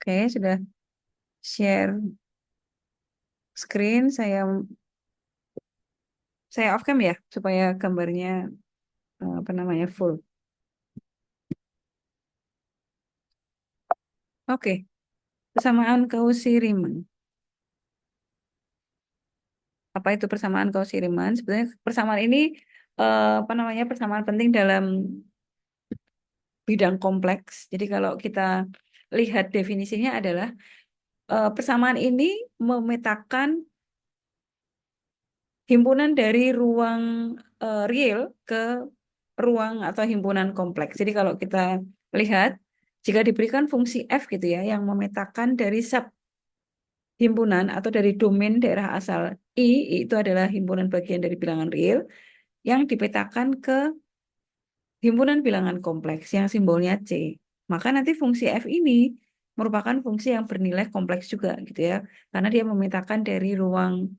Oke, sudah share screen. Saya off cam ya supaya gambarnya apa namanya full. Oke, persamaan Cauchy-Riemann. Apa itu persamaan Cauchy-Riemann? Sebenarnya persamaan ini apa namanya persamaan penting dalam bidang kompleks. Jadi kalau kita lihat definisinya adalah persamaan ini memetakan himpunan dari ruang real ke ruang atau himpunan kompleks. Jadi kalau kita lihat, jika diberikan fungsi f gitu ya, yang memetakan dari sub himpunan atau dari domain daerah asal I, itu adalah himpunan bagian dari bilangan real, yang dipetakan ke himpunan bilangan kompleks yang simbolnya C. Maka nanti fungsi f ini merupakan fungsi yang bernilai kompleks juga gitu ya, karena dia memetakan dari ruang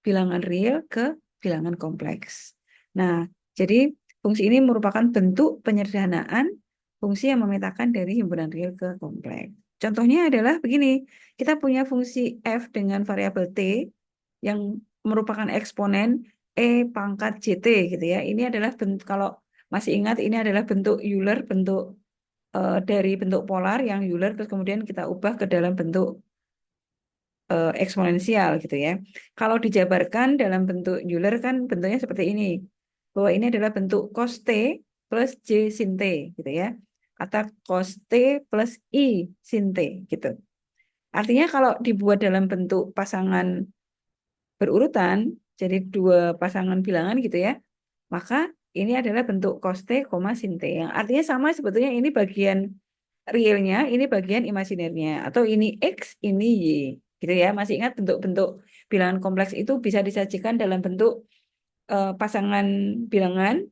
bilangan real ke bilangan kompleks. Nah, jadi fungsi ini merupakan bentuk penyederhanaan fungsi yang memetakan dari himpunan real ke kompleks. Contohnya adalah begini, kita punya fungsi f dengan variabel t yang merupakan eksponen e / jt gitu ya. Ini adalah bentuk, kalau masih ingat, ini adalah bentuk Euler, bentuk dari bentuk polar yang Euler terus kemudian kita ubah ke dalam bentuk eksponensial gitu ya. Kalau dijabarkan dalam bentuk Euler kan bentuknya seperti ini. Bahwa ini adalah bentuk cos T plus J sin T gitu ya. Atau cos T plus I sin T gitu. Artinya kalau dibuat dalam bentuk pasangan berurutan, jadi dua pasangan bilangan gitu ya, maka ini adalah bentuk cos T, sin T. Yang artinya sama sebetulnya ini bagian realnya, ini bagian imajinernya. Atau ini X, ini Y. Gitu ya. Masih ingat bentuk-bentuk bilangan kompleks itu bisa disajikan dalam bentuk pasangan bilangan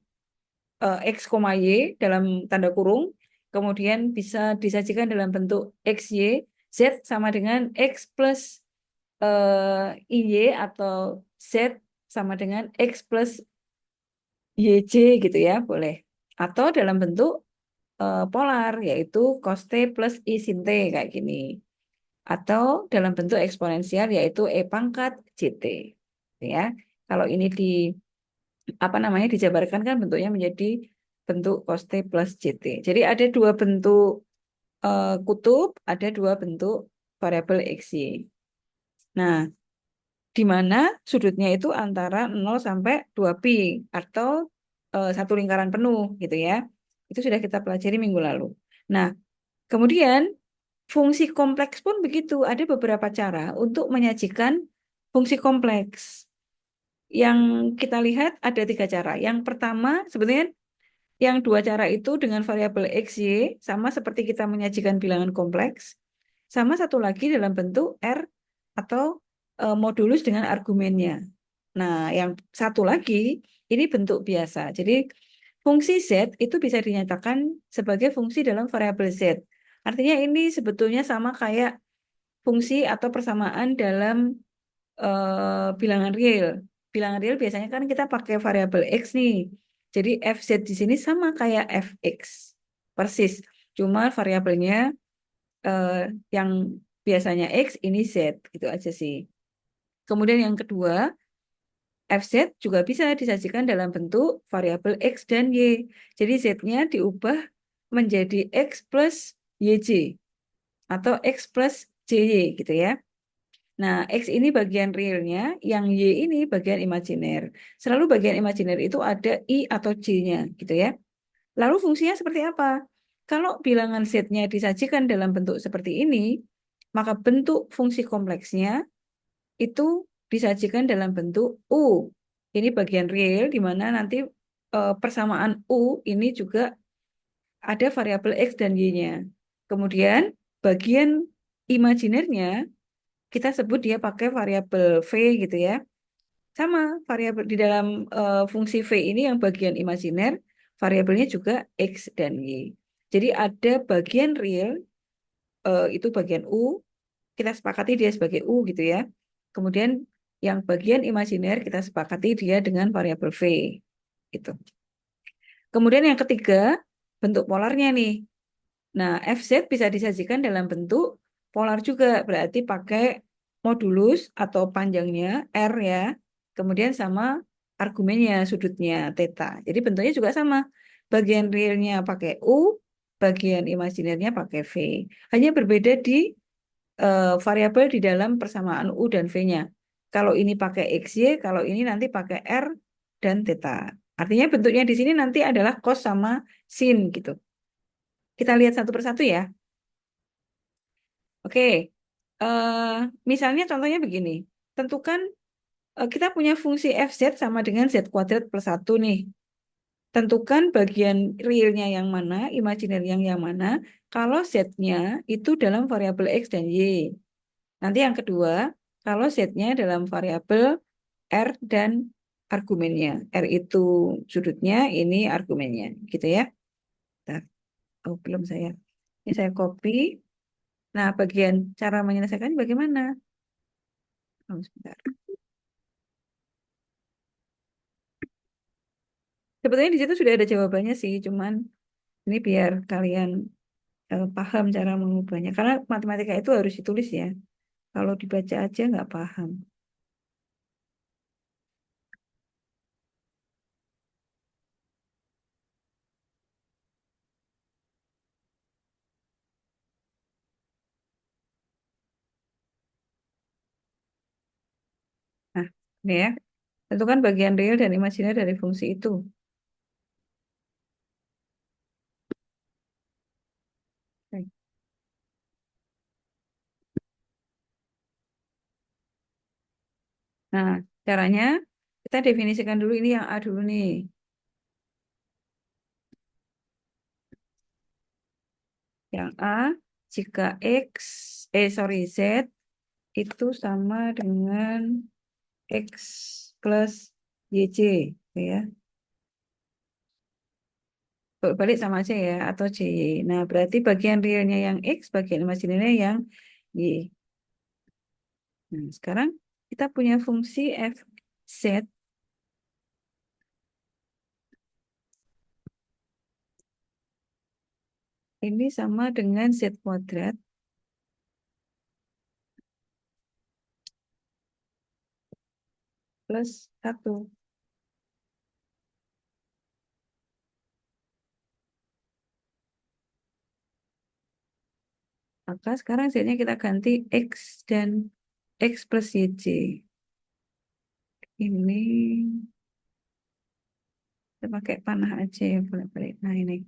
X, Y dalam tanda kurung. Kemudian bisa disajikan dalam bentuk X, Y. Z sama dengan X plus IY atau Z sama dengan X plus YJ gitu ya, boleh. Atau dalam bentuk polar, yaitu cos T plus I sin T kayak gini. Atau dalam bentuk eksponensial, yaitu E pangkat JT. Ya, kalau ini apa namanya dijabarkan kan bentuknya menjadi bentuk cos T plus JT. Jadi ada dua bentuk kutub, ada dua bentuk variabel XY. Nah, di mana sudutnya itu antara 0 sampai 2pi atau satu lingkaran penuh gitu ya. Itu sudah kita pelajari minggu lalu. Nah, kemudian fungsi kompleks pun begitu. Ada beberapa cara untuk menyajikan fungsi kompleks. Yang kita lihat ada tiga cara. Yang pertama, sebetulnya yang dua cara itu dengan variabel X, Y, sama seperti kita menyajikan bilangan kompleks. Sama satu lagi dalam bentuk R atau modulus dengan argumennya. Nah, yang satu lagi ini bentuk biasa. Jadi fungsi Z itu bisa dinyatakan sebagai fungsi dalam variabel Z. Artinya ini sebetulnya sama kayak fungsi atau persamaan dalam bilangan real. Bilangan real biasanya kan kita pakai variabel X nih. Jadi FZ di sini sama kayak Fx. Persis. Cuma variabelnya eh, yang biasanya X ini Z. Gitu aja sih. Kemudian yang kedua, FZ juga bisa disajikan dalam bentuk variabel X dan Y. Jadi Z-nya diubah menjadi X plus YJ atau X plus JY gitu ya. Nah, X ini bagian realnya, yang Y ini bagian imajiner. Selalu bagian imajiner itu ada I atau J-nya gitu ya. Lalu fungsinya seperti apa? Kalau bilangan Z-nya disajikan dalam bentuk seperti ini, maka bentuk fungsi kompleksnya itu disajikan dalam bentuk U. Ini bagian real di mana nanti persamaan U ini juga ada variabel X dan Y-nya. Kemudian bagian imajinernya kita sebut dia pakai variabel V gitu ya. Sama variabel di dalam fungsi V ini yang bagian imajiner, variabelnya juga X dan Y. Jadi ada bagian real, itu bagian U, kita sepakati dia sebagai U gitu ya. Kemudian yang bagian imajiner kita sepakati dia dengan variabel V. Gitu. Kemudian yang ketiga, bentuk polarnya nih. Nah, FZ bisa disajikan dalam bentuk polar juga, berarti pakai modulus atau panjangnya R ya, kemudian sama argumennya sudutnya theta. Jadi bentuknya juga sama. Bagian realnya pakai U, bagian imajinernya pakai V. Hanya berbeda di variabel di dalam persamaan U dan V-nya. Kalau ini pakai XY, kalau ini nanti pakai R dan theta. Artinya bentuknya di sini nanti adalah cos sama sin gitu. Kita lihat satu persatu ya. Oke, eh, misalnya contohnya begini. Tentukan kita punya fungsi fz sama dengan z kuadrat plus 1 nih. Tentukan bagian realnya yang mana, imajiner yang mana, kalau z-nya itu dalam variabel x dan y. Nanti yang kedua, kalau z-nya dalam variabel r dan argumennya. R itu sudutnya, ini argumennya. Gitu ya. Bentar. Oh, belum saya. Ini saya copy. Nah, bagian cara menyelesaikan bagaimana? Oh, sebentar. Sebetulnya di situ sudah ada jawabannya sih, cuman ini biar kalian paham cara mengubahnya. Karena matematika itu harus ditulis ya. Kalau dibaca aja nggak paham. Nah, ini ya. Tentukan bagian real dan imajiner dari fungsi itu. Oke. Nah, caranya kita definisikan dulu ini yang A dulu nih. Yang A, jika Z itu sama dengan X plus YC, ya. Balik sama aja ya, atau CY. Nah, berarti bagian realnya yang X, bagian imajinernya yang Y. Nah, sekarang kita punya fungsi FZ ini sama dengan Z kuadrat plus 1. Maka sekarang Z-nya kita ganti X dan X plus YC. Ini kita pakai panah aja ya, boleh-boleh. Nah, ini.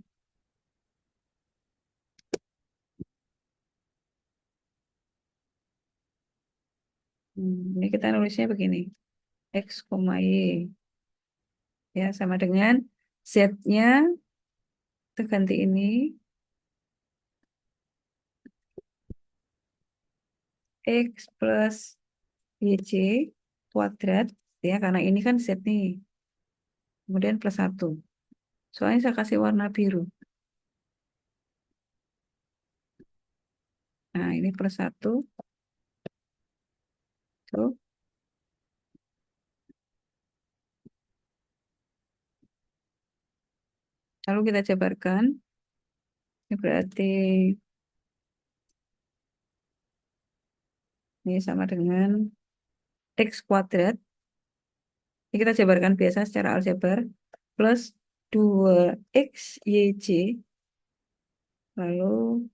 Ini kita nulisnya begini. X, Y. Ya, sama dengan Z-nya kita ganti ini. X plus YC kuadrat. Ya, karena ini kan Z nih. Kemudian plus 1. Soalnya saya kasih warna biru. Nah, ini plus 1. Tuh. Lalu kita jabarkan. Ini berarti ini sama dengan X kuadrat. Ini kita jabarkan biasa secara aljabar. Plus 2 XYC. Lalu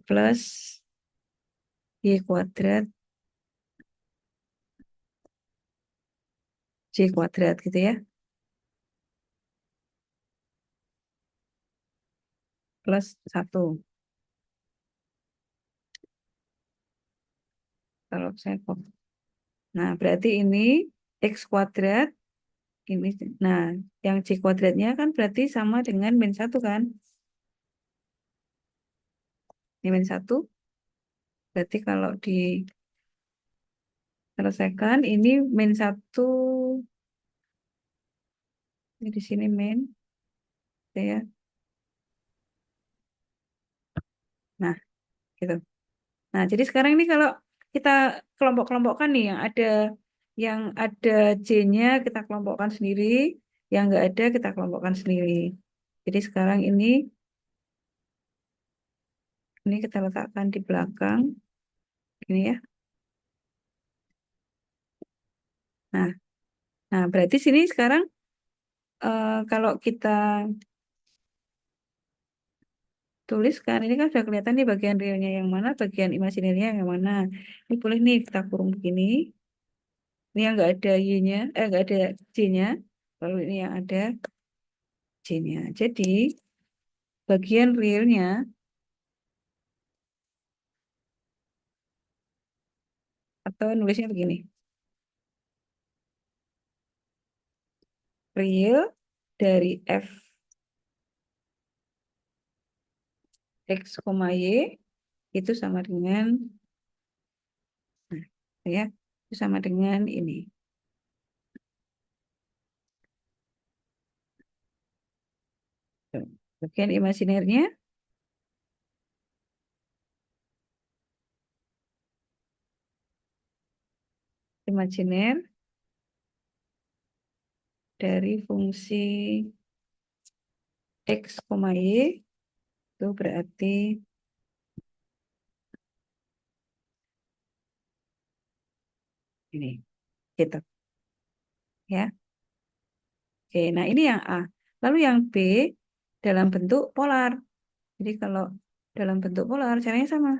plus Y kuadrat C kuadrat gitu ya. Plus 1. Kalau saya copy. Nah, berarti ini X kuadrat. Ini, nah, yang C kuadratnya kan berarti sama dengan min 1 kan? Ini min 1. Berarti kalau diselesaikan, ini min 1. Ini di sini min. Ya. Nah, gitu. Nah, jadi sekarang ini kalau kita kelompok-kelompokkan nih, yang ada C-nya kita kelompokkan sendiri, yang nggak ada kita kelompokkan sendiri. Jadi sekarang ini kita letakkan di belakang. Ini ya. Nah, nah berarti sini sekarang kalau kita tuliskan, ini kan sudah kelihatan nih bagian realnya yang mana, bagian imajinernya yang mana. Ini boleh nih kita kurung begini. Ini yang nggak ada y-nya, nggak ada j-nya. Lalu ini yang ada j-nya. Jadi bagian realnya atau nulisnya begini. Real dari f x, y itu sama dengan ya, itu sama dengan ini. Tuh. Bagian imajinernya, imajiner dari fungsi x, y itu berarti ini, gitu ya. Oke, nah ini yang A. Lalu yang B dalam bentuk polar. Jadi kalau dalam bentuk polar caranya sama.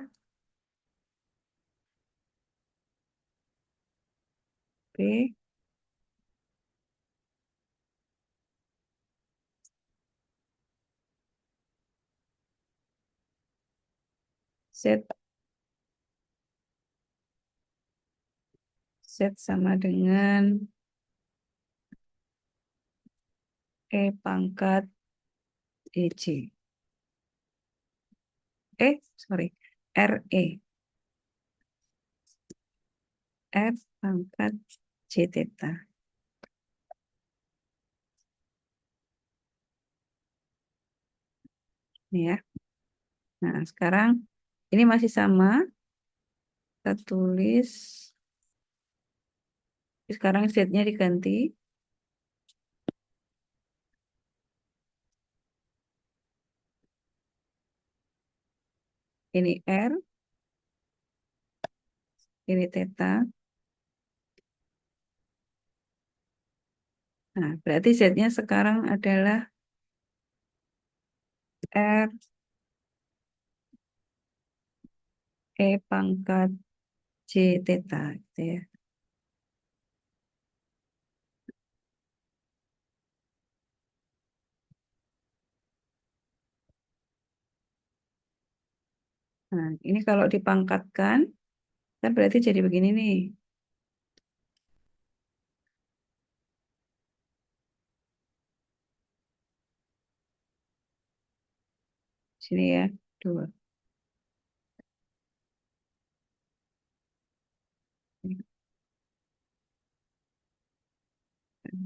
B, Z, Z sama dengan E pangkat EJ. Sorry, RE. R pangkat J theta. Ini ya. Nah, sekarang ini masih sama. Kita tulis. Sekarang Z-nya diganti. Ini R, ini theta. Nah, berarti Z-nya sekarang adalah R E pangkat J theta. Gitu ya. Nah, ini kalau dipangkatkan, kan berarti jadi begini nih. Sini ya, 2.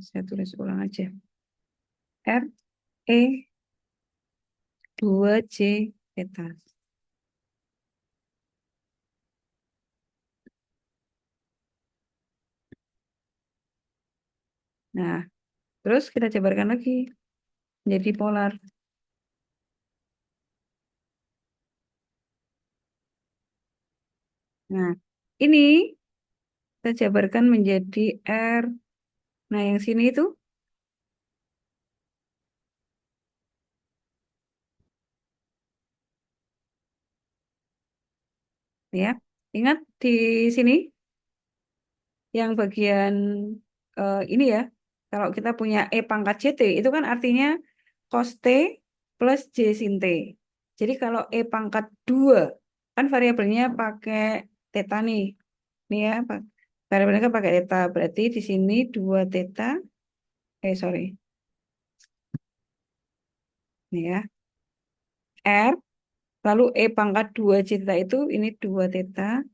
Saya tulis ulang aja. R E 2J theta. Nah, terus kita jabarkan lagi jadi polar. Nah, ini kita jabarkan menjadi R. Nah, yang sini itu ya. Ingat di sini yang bagian ini ya. Kalau kita punya E pangkat JT itu kan artinya cos T plus J sin T. Jadi kalau E pangkat 2 kan variabelnya pakai theta nih. Nih ya, variabelnya kan pakai theta. Berarti di sini 2 theta. Sorry. Nih ya. R. Lalu E pangkat 2 J theta itu ini 2 theta.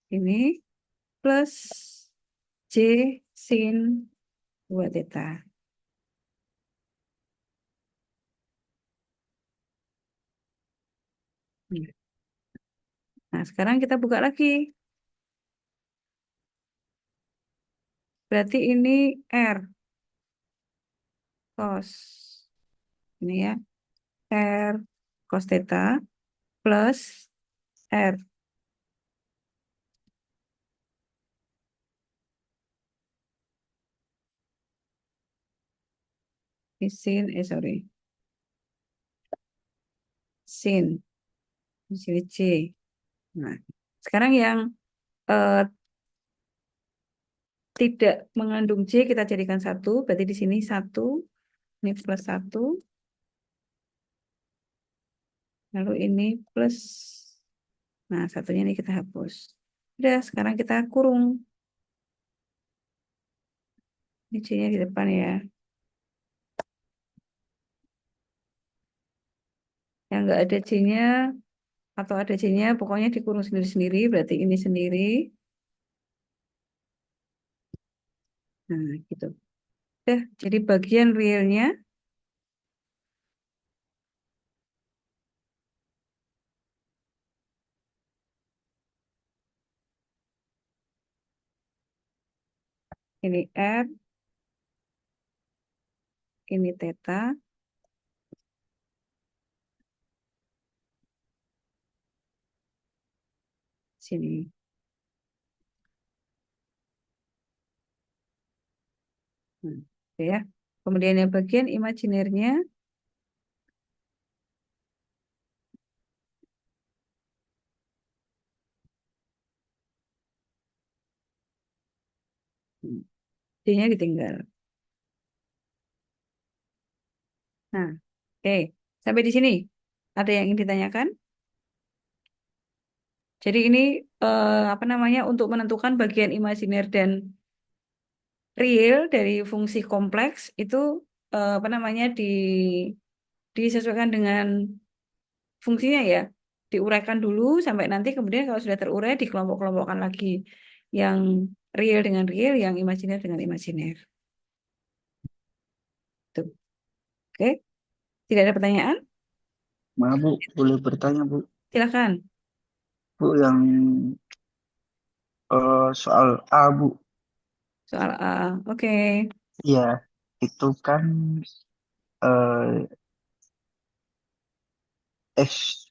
Ini plus J sin 2 theta. Nah, sekarang kita buka lagi. Berarti ini R cos. Ini ya, R cos theta plus R ini sorry, sin, di sini C. Nah, sekarang yang eh, tidak mengandung C kita jadikan satu, berarti di sini satu, ini plus satu, lalu ini plus, nah satunya ini kita hapus. Udah, sekarang kita kurung. Ini C-nya di depan ya. Yang nggak ada C-nya atau ada C-nya, pokoknya dikurung sendiri-sendiri, berarti ini sendiri. Nah, gitu. Udah, jadi bagian realnya ini R, ini theta, sini. Nah, oke ya. Kemudian yang bagian imajinernya, D-nya ditinggal. Nah, oke. Sampai di sini. Ada yang ingin ditanyakan? Jadi ini apa namanya untuk menentukan bagian imajiner dan real dari fungsi kompleks itu apa namanya disesuaikan dengan fungsinya ya. Diuraikan dulu sampai nanti kemudian kalau sudah terurai dikelompok-kelompokkan lagi yang real dengan real, yang imajiner dengan imajiner. Tuh. Oke, tidak ada pertanyaan? Maaf Bu, boleh bertanya Bu? Silakan. Bu yang soal A Bu, Soal A. Oke. ya itu kan eh, X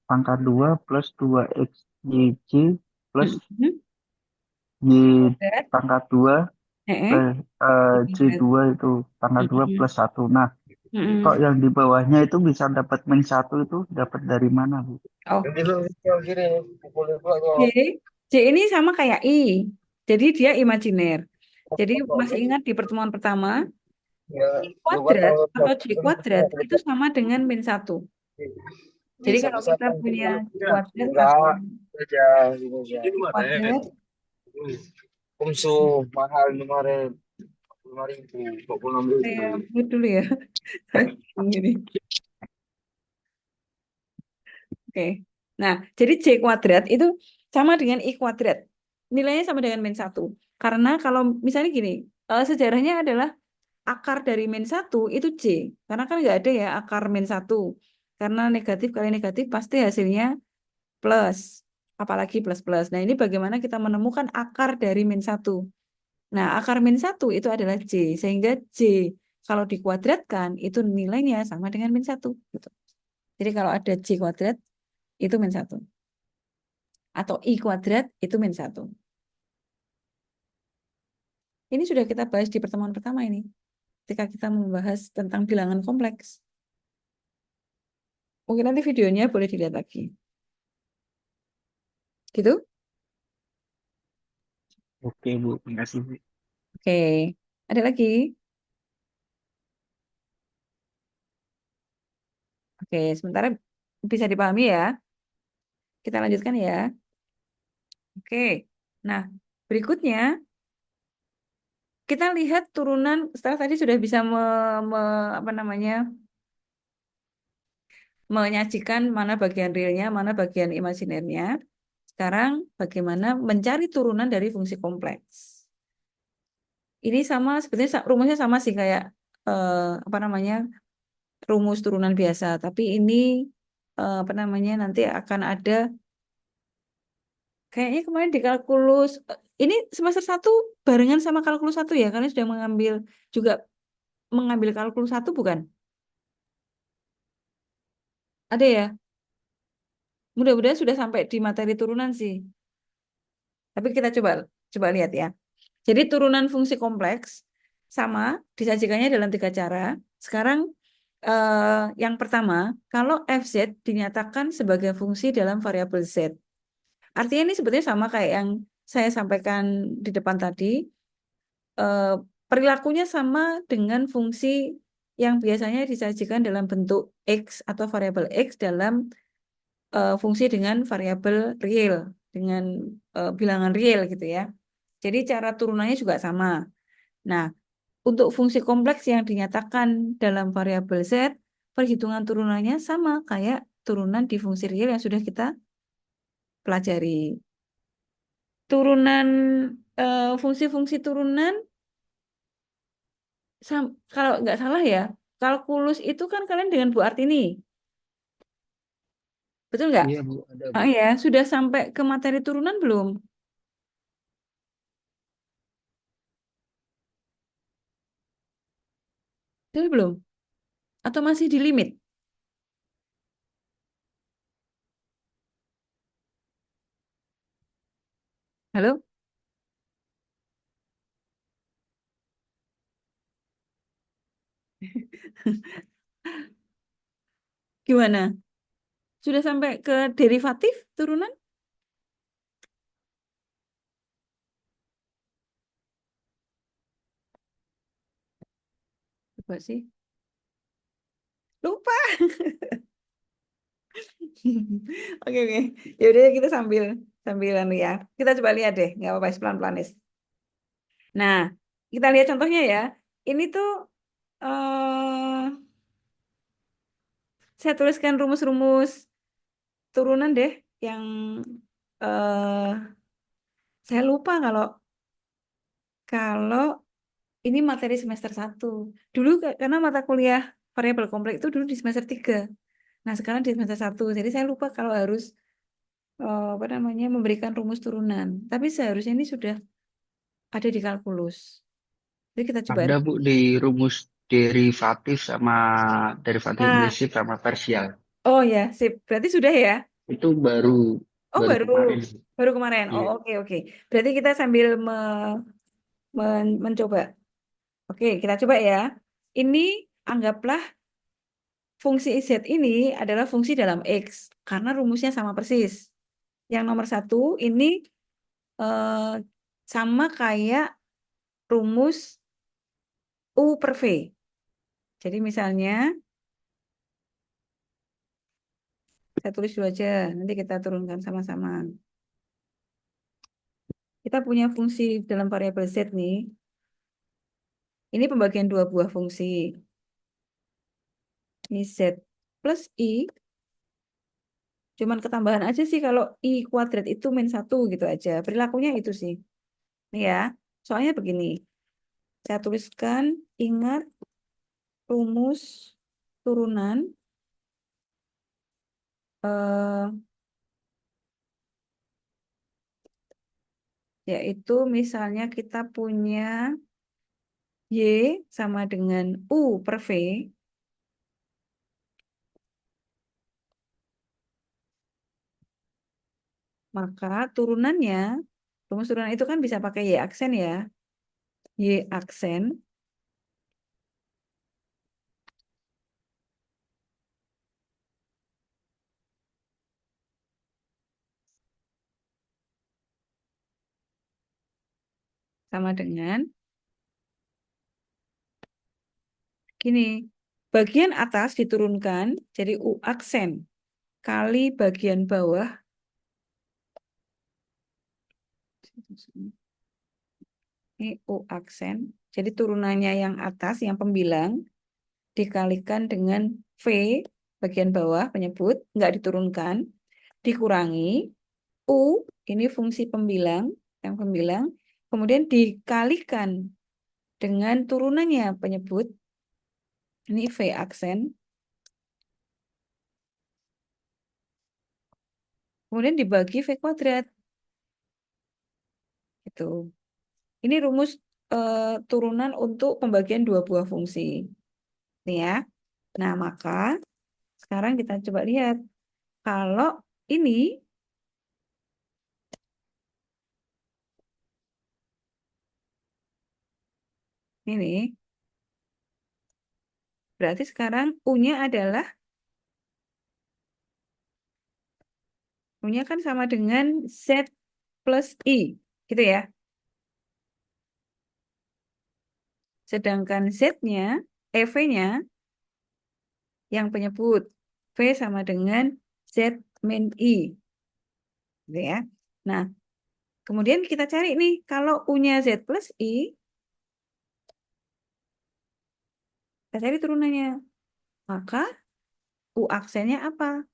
pangkat 2 plus 2 XYZ plus Mm-mm. Y Berat. pangkat 2 Eh. plus Berat. C2 itu pangkat 2 Mm-mm. plus 1. Nah, kok Mm-mm. yang di bawahnya itu bisa dapat min 1 itu dapat dari mana Bu? Oh, Yang di yang kiri, boleh pula J. kok. J ini sama kayak I. Jadi dia imajiner. Jadi masih ingat di pertemuan pertama, Ya, I coba kuadrat kalau atau J kuadrat itu sama dengan min satu. Jadi kalau bisa-bisa kita kan punya J enggak kuadrat atau aja gitu aja. I kuadrat, Kumsu mahal kemarin 5.000 saya 26.000. buat dulu ya. Saya bingung ini. Oke. Nah, jadi J kuadrat itu sama dengan I kuadrat. Nilainya sama dengan min satu. Karena kalau misalnya gini, sejarahnya adalah akar dari min satu itu J. Karena kan nggak ada ya akar min satu. Karena negatif kali negatif pasti hasilnya plus. Apalagi plus plus. Nah ini bagaimana kita menemukan akar dari min satu. Nah akar min satu itu adalah J. Sehingga J kalau dikuadratkan itu nilainya sama dengan min satu. Gitu. Jadi kalau ada J kuadrat itu min satu. Atau I kuadrat itu min satu. Ini sudah kita bahas di pertemuan pertama ini. Ketika kita membahas tentang bilangan kompleks. Mungkin nanti videonya boleh dilihat lagi. Gitu? Oke Bu, terima kasih Bu. Oke. Ada lagi? Oke, sementara bisa dipahami ya. Kita lanjutkan ya. Oke. Nah, berikutnya kita lihat turunan setelah tadi sudah bisa apa namanya? Menyajikan mana bagian realnya, mana bagian imajinernya. Sekarang bagaimana mencari turunan dari fungsi kompleks. Ini sama sebetulnya rumusnya sama sih kayak apa namanya? Rumus turunan biasa, tapi ini apa namanya? Nanti akan ada kayaknya kemarin di kalkulus ini semester satu barengan sama kalkulus satu ya, karena sudah mengambil juga mengambil kalkulus satu bukan? Ada ya? Mudah-mudahan sudah sampai di materi turunan sih. Tapi kita coba coba lihat ya. Jadi turunan fungsi kompleks sama disajikannya dalam tiga cara. Sekarang yang pertama, kalau fz dinyatakan sebagai fungsi dalam variabel z. Artinya ini sebetulnya sama kayak yang saya sampaikan di depan tadi. Eh, perilakunya sama dengan fungsi yang biasanya disajikan dalam bentuk x atau variabel x dalam fungsi dengan variabel real, dengan bilangan real gitu ya. Jadi cara turunannya juga sama. Nah, untuk fungsi kompleks yang dinyatakan dalam variabel z, perhitungan turunannya sama kayak turunan di fungsi real yang sudah kita pelajari. Turunan fungsi-fungsi turunan, kalau nggak salah ya, kalkulus itu kan kalian dengan Bu Artini, betul nggak? Iya Bu, ada Ah Bu. ya, sudah sampai ke materi turunan belum? Sudah belum? Atau masih di limit? Halo? Gimana? Sudah sampai ke derivatif turunan? Coba sih. Lupa. Oke, oke. Ya udah kita sambil sambilan ya. Kita coba lihat deh, nggak apa-apa pelan-pelan. Nah, kita lihat contohnya ya. Ini tuh saya tuliskan rumus-rumus turunan deh yang eh saya lupa kalau kalau ini materi semester satu. Dulu karena mata kuliah variabel kompleks itu dulu di semester 3. Nah, sekarang di semester satu. Jadi saya lupa kalau harus apa namanya memberikan rumus turunan. Tapi seharusnya ini sudah ada di kalkulus. Jadi kita coba. Ada Bu di rumus derivatif sama derivatif Nah, implisit sama parsial. oh ya, sip. Berarti sudah ya? Itu baru Oh, baru baru kemarin. baru kemarin. Oh, Iya. oke, oke. Berarti kita sambil mencoba. Oke, kita coba ya. Ini anggaplah fungsi z ini adalah fungsi dalam x karena rumusnya sama persis. Yang nomor satu ini eh, sama kayak rumus u per v. Jadi misalnya saya tulis dulu aja, nanti kita turunkan sama-sama. Kita punya fungsi dalam variabel z nih. Ini pembagian dua buah fungsi. Ini z plus i, cuman ketambahan aja sih kalau i kuadrat itu min satu gitu aja. Perilakunya itu sih. Nih ya, soalnya begini. Saya tuliskan, ingat rumus turunan, eh, yaitu misalnya kita punya y sama dengan u per v, maka turunannya, rumus turunan itu kan bisa pakai y aksen ya. Y aksen sama dengan gini. Bagian atas diturunkan jadi u aksen kali bagian bawah. Ini u aksen. Jadi turunannya yang atas, yang pembilang, dikalikan dengan V bagian bawah penyebut, nggak diturunkan, dikurangi U, ini fungsi pembilang, yang pembilang, kemudian dikalikan dengan turunannya penyebut, ini V aksen, kemudian dibagi V kuadrat. Itu. Ini rumus turunan untuk pembagian dua buah fungsi. Nih ya. Nah, maka Sekarang kita coba lihat. Kalau ini berarti sekarang U-nya adalah U-nya kan sama dengan Z plus I, gitu ya. Sedangkan Z-nya, V-nya yang penyebut. V sama dengan Z min I, gitu ya. Nah, kemudian kita cari nih, kalau U-nya Z plus I, kita cari turunannya. Maka U aksennya apa?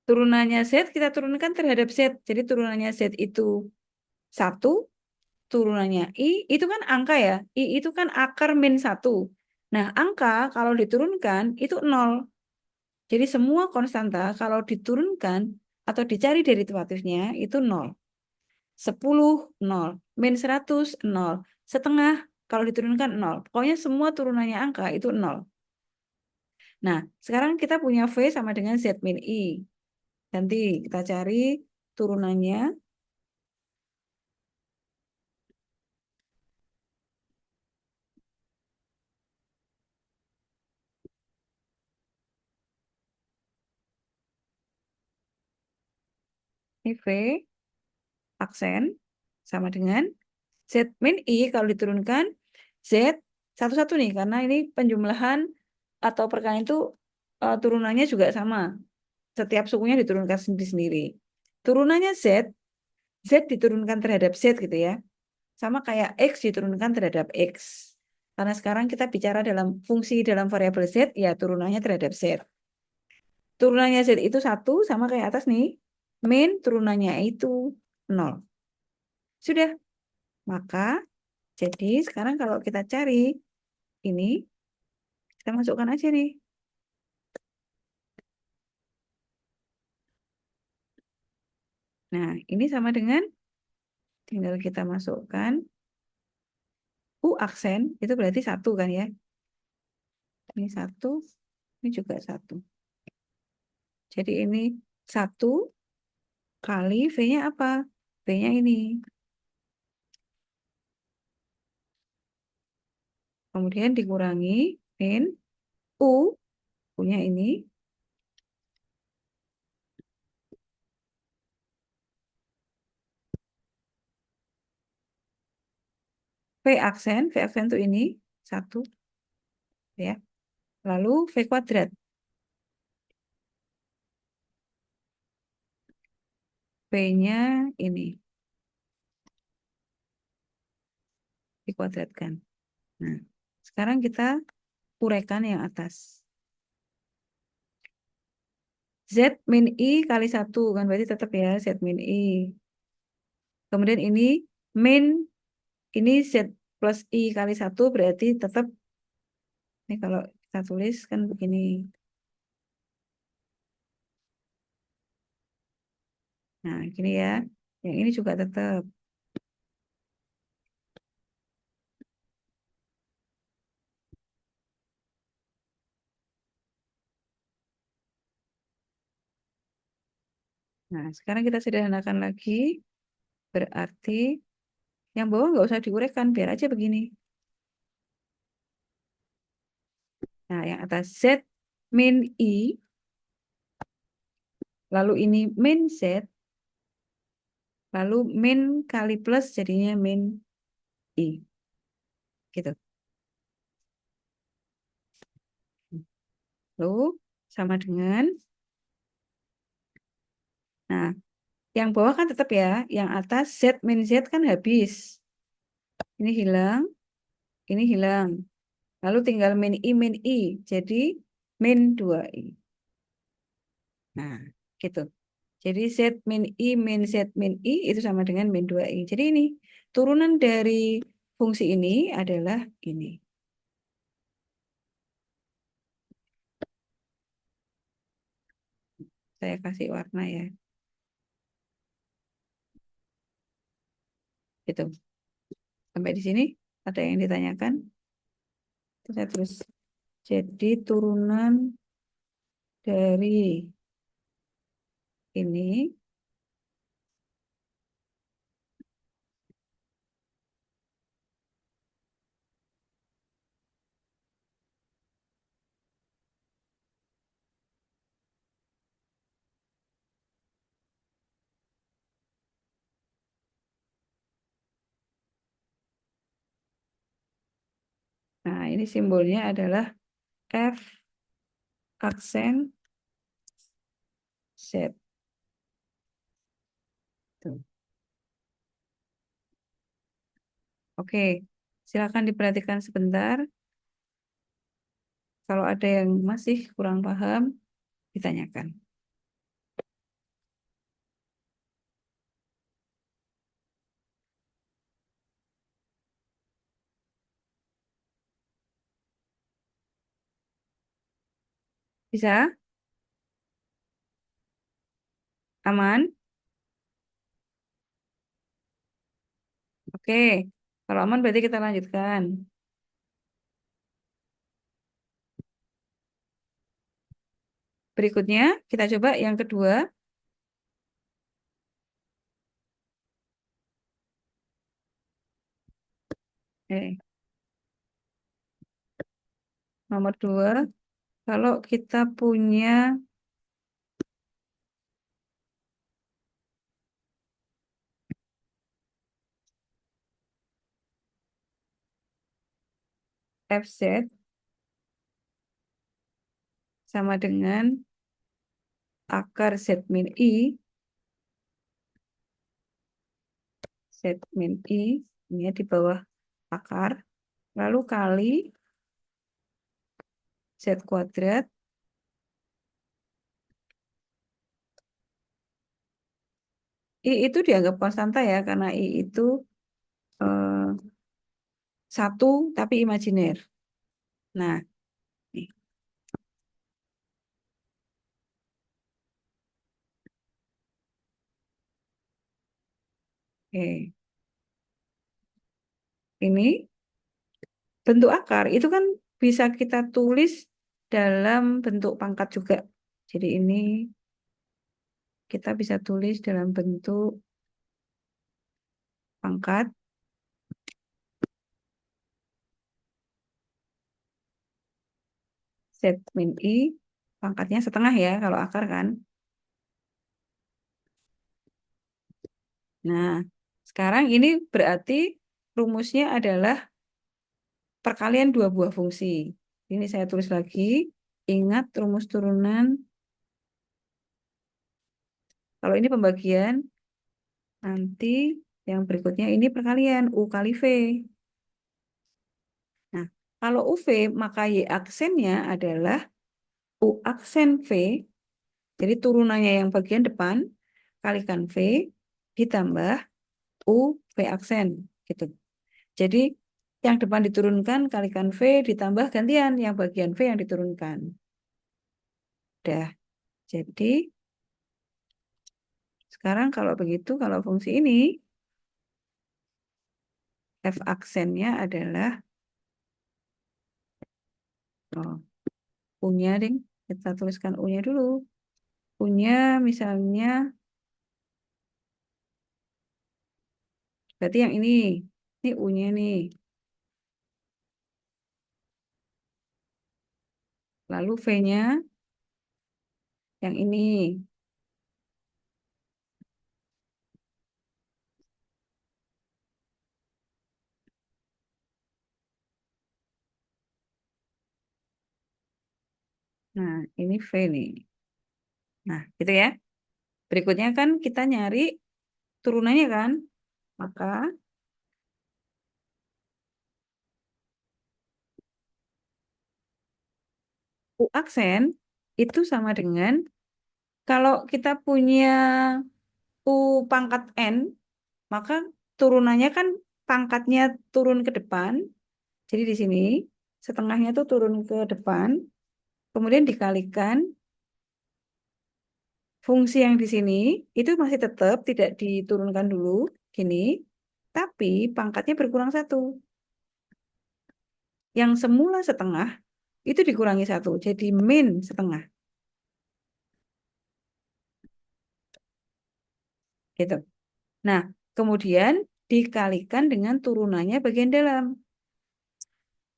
Turunannya Z kita turunkan terhadap Z. Jadi turunannya Z itu 1, turunannya I, itu kan angka ya. I itu kan akar min 1. Nah, angka kalau diturunkan itu 0. Jadi semua konstanta kalau diturunkan atau dicari derivatifnya itu 0. 10, 0. Min 100, 0. Setengah kalau diturunkan 0. Pokoknya semua turunannya angka itu 0. Nah, sekarang kita punya V sama dengan Z min I. Nanti kita cari turunannya. Ini V aksen sama dengan Z min I kalau diturunkan Z satu-satu nih. Karena ini penjumlahan atau perkalian itu turunannya juga sama. Setiap sukunya diturunkan sendiri-sendiri. Turunannya Z, Z diturunkan terhadap Z gitu ya. Sama kayak X diturunkan terhadap X. Karena sekarang kita bicara dalam fungsi dalam variabel Z, ya turunannya terhadap Z. Turunannya Z itu 1 sama kayak atas nih. Min turunannya itu 0. Sudah. Maka jadi sekarang kalau kita cari ini, kita masukkan aja nih. Nah, ini sama dengan tinggal kita masukkan U aksen, itu berarti 1 kan ya. Ini 1, ini juga 1. Jadi ini 1 kali V-nya apa? V-nya ini. Kemudian dikurangi min U, U-nya ini. V aksen itu ini, 1. Ya. Lalu V kuadrat. V-nya ini, dikuadratkan. Nah, sekarang kita uraikan yang atas. Z min I kali 1, kan berarti tetap ya Z min I. Kemudian ini Z plus I kali 1 berarti tetap, ini kalau kita tulis kan begini. Nah, gini ya. Yang ini juga tetap. Nah, sekarang kita sederhanakan lagi. Berarti yang bawah nggak usah diuraikan, biar aja begini. Nah, yang atas Z min I, lalu ini min Z, lalu min kali plus jadinya min I. Gitu. Lalu sama dengan, nah, yang bawah kan tetap ya, yang atas Z min Z kan habis. Ini hilang, ini hilang. Lalu tinggal min I, jadi min 2I. Nah, gitu. Jadi Z min Z min I itu sama dengan min 2I. Jadi ini turunan dari fungsi ini adalah ini. Saya kasih warna ya. Gitu. Sampai di sini ada yang ditanyakan? Saya terus. Jadi turunan dari ini nah, ini simbolnya adalah F aksen Z. Tuh. Oke, silakan diperhatikan sebentar. Kalau ada yang masih kurang paham, ditanyakan. Bisa? Aman? Oke, kalau aman berarti kita lanjutkan. Berikutnya, kita coba yang kedua. Eh, nomor dua, kalau kita punya FZ sama dengan akar Z min I, Z min I, ini di bawah akar, lalu kali Z kuadrat, I itu dianggap konstanta ya, karena I itu eh, satu tapi imajiner. Nah, nih, oke. Ini bentuk akar itu kan bisa kita tulis dalam bentuk pangkat juga. Jadi ini kita bisa tulis dalam bentuk pangkat Z min I, pangkatnya setengah ya kalau akar kan. Nah, sekarang ini berarti rumusnya adalah perkalian dua buah fungsi. Ini saya tulis lagi, ingat rumus turunan. Kalau ini pembagian, nanti yang berikutnya ini perkalian U kali V. Nah, kalau UV maka Y aksennya adalah U aksen V, jadi turunannya yang bagian depan, kalikan V, ditambah U V aksen. Gitu. Jadi yang depan diturunkan, kalikan V, ditambah gantian yang bagian V yang diturunkan. Udah. Jadi sekarang kalau begitu, kalau fungsi ini, F aksennya adalah, oh, U-nya, ding. Kita tuliskan U-nya dulu. U-nya misalnya, berarti yang ini U-nya nih. Lalu V-nya yang ini. Nah, ini V nih. Nah, gitu ya. Berikutnya kan kita nyari turunannya kan. Maka U aksen itu sama dengan, kalau kita punya U pangkat N, maka turunannya kan pangkatnya turun ke depan. Jadi di sini setengahnya tuh turun ke depan, kemudian dikalikan fungsi yang di sini itu masih tetap tidak diturunkan dulu, gini. Tapi pangkatnya berkurang satu. Yang semula setengah itu dikurangi satu. Jadi min setengah. Gitu. Nah, kemudian dikalikan dengan turunannya bagian dalam.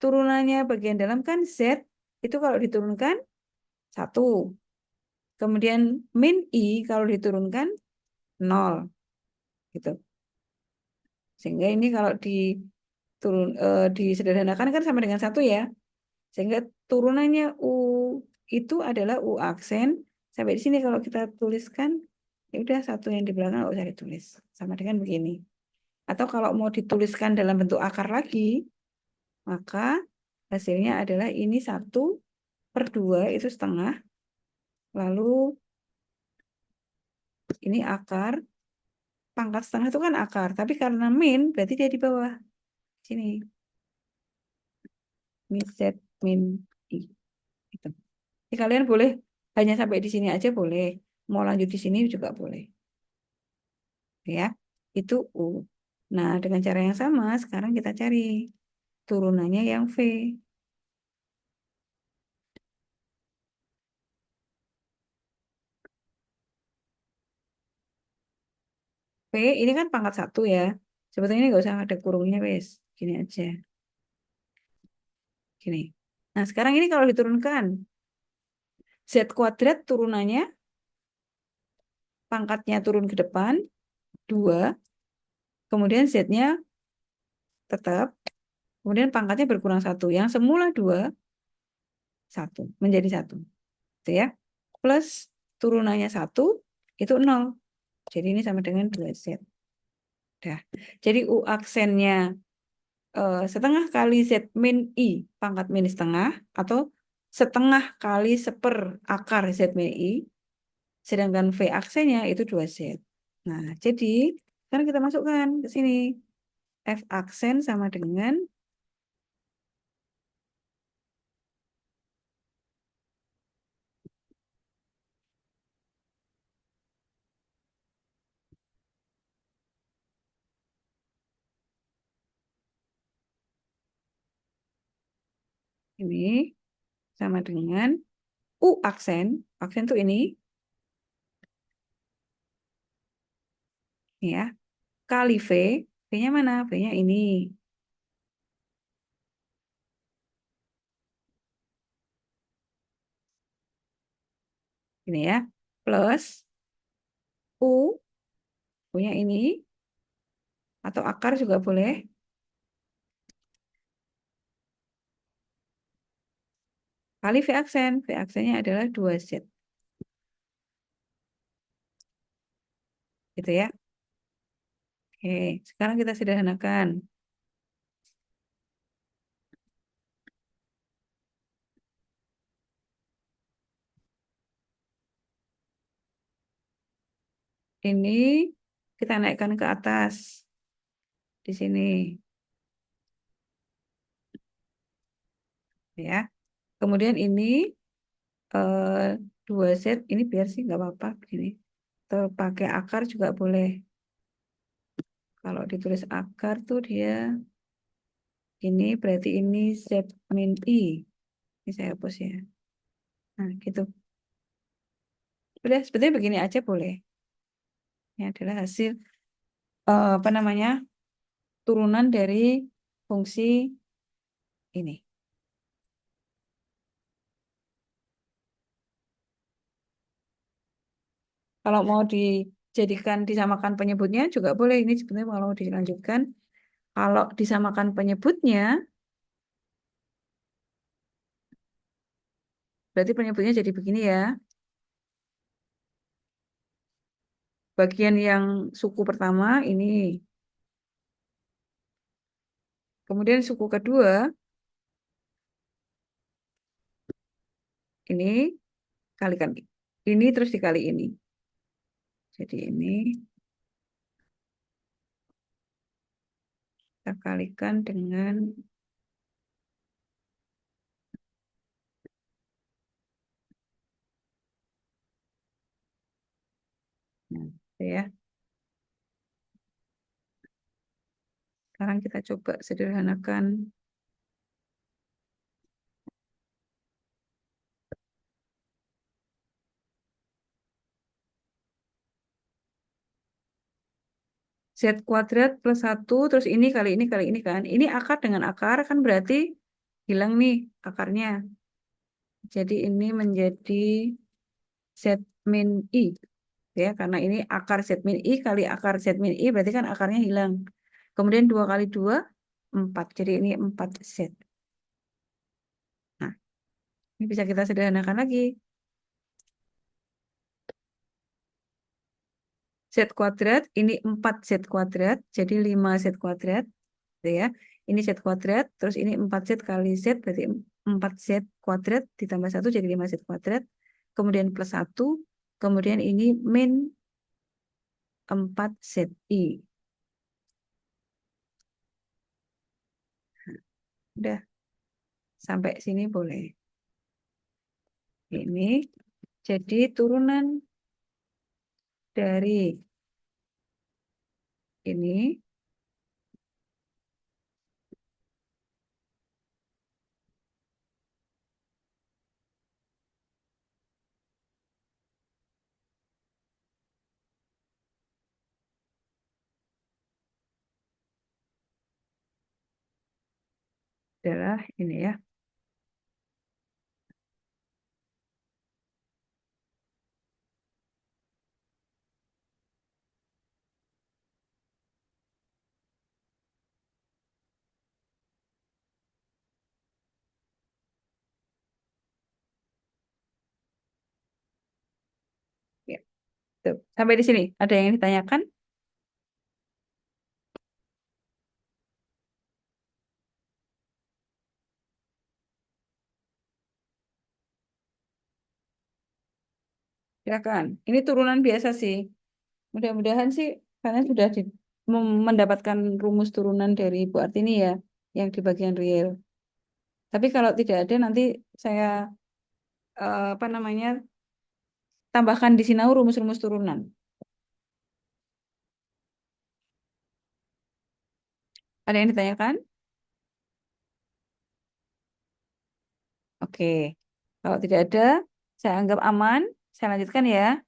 Turunannya bagian dalam kan Z. Itu kalau diturunkan satu. Kemudian min I kalau diturunkan nol. Gitu. Sehingga ini kalau disederhanakan kan sama dengan satu ya. Sehingga turunannya U itu adalah U aksen. Sampai di sini kalau kita tuliskan, ya udah satu yang di belakang nggak usah ditulis. Sama dengan begini. Atau kalau mau dituliskan dalam bentuk akar lagi, maka hasilnya adalah ini 1/2 itu setengah. Lalu ini akar. Pangkat setengah itu kan akar. Tapi karena min, berarti dia di bawah. Sini. Min Z, min I. Gitu. Jadi kalian boleh hanya sampai di sini aja boleh. Mau lanjut di sini juga boleh. Ya, itu U. Nah, dengan cara yang sama, sekarang kita cari turunannya yang V. V ini kan pangkat satu ya. Sebetulnya nggak usah ada kurungnya, wes. Gini aja. Gini. Nah, sekarang ini kalau diturunkan, Z kuadrat turunannya, pangkatnya turun ke depan, 2. Kemudian Z-nya tetap. Kemudian pangkatnya berkurang satu. Yang semula 2, 1. Menjadi 1. Gitu ya. Plus turunannya 1, itu 0. Jadi ini sama dengan 2Z. Dah. Jadi U aksennya setengah kali Z min I pangkat min setengah atau setengah kali seper akar Z min I. Sedangkan V aksennya itu 2Z. Nah, jadi sekarang kita masukkan ke sini. F aksen sama dengan ini sama dengan U aksen. Aksen itu ini ya. Kali V. V-nya mana? V-nya ini. Ini ya. Plus U. U-nya ini. Atau akar juga boleh. Kali V aksen. V aksennya adalah 2Z. Gitu ya. Oke, sekarang kita sederhanakan. Ini kita naikkan ke atas. Di sini. Ya. Kemudian ini 2Z. Ini biar sih nggak apa-apa. Begini. Atau pakai akar juga boleh. Kalau ditulis akar tuh dia ini berarti ini Z min I. Ini saya hapus ya. Nah, gitu. Udah, sebetulnya begini aja boleh. Ini adalah hasil apa namanya? Turunan dari fungsi ini. Kalau mau dijadikan disamakan penyebutnya juga boleh. Ini sebenarnya kalau dilanjutkan, kalau disamakan penyebutnya, berarti penyebutnya jadi begini ya. Bagian yang suku pertama ini, kemudian suku kedua ini kalikan ini terus dikali ini. Jadi ini kita kalikan dengan nah, gitu ya. Sekarang kita coba sederhanakan. Z kuadrat plus 1, terus ini kali ini kan. Ini akar dengan akar, kan berarti hilang nih akarnya. Jadi ini menjadi Z min I. Ya, karena ini akar Z min I kali akar Z min I, berarti kan akarnya hilang. Kemudian 2 kali 2, 4. Jadi ini 4Z. Nah, ini bisa kita sederhanakan lagi. Z kuadrat, ini 4Z kuadrat, jadi 5Z kuadrat. Gitu ya. Ini Z kuadrat, terus ini 4Z kali Z, berarti 4Z kuadrat ditambah 1 jadi 5Z kuadrat. Kemudian plus 1, kemudian ini min 4ZI. Udah, sampai sini boleh. Ini jadi turunan dari ini adalah ini ya. Ya, tuh. Sampai di sini. Ada yang ditanyakan? Silakan. Ini turunan biasa sih. Mudah-mudahan sih kalian sudah mendapatkan rumus turunan dari Bu Artini ya, yang di bagian real. Tapi kalau tidak ada nanti saya apa namanya tambahkan di sini rumus-rumus turunan. Ada yang ditanyakan? Oke. Kalau tidak ada, saya anggap aman. Saya lanjutkan ya.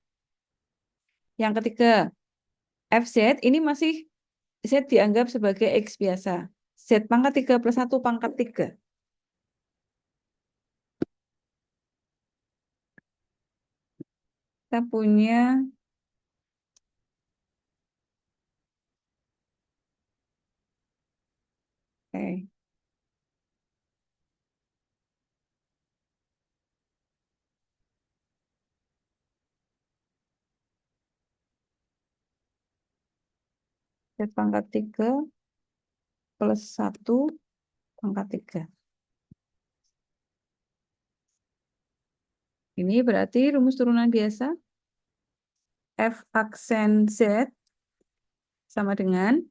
Yang ketiga, FZ ini masih Z dianggap sebagai X biasa. Z pangkat 3 plus 1 pangkat 3. Kita punya eh, Z pangkat 3 plus 1 pangkat 3. Ini berarti rumus turunan biasa. F aksen Z sama dengan,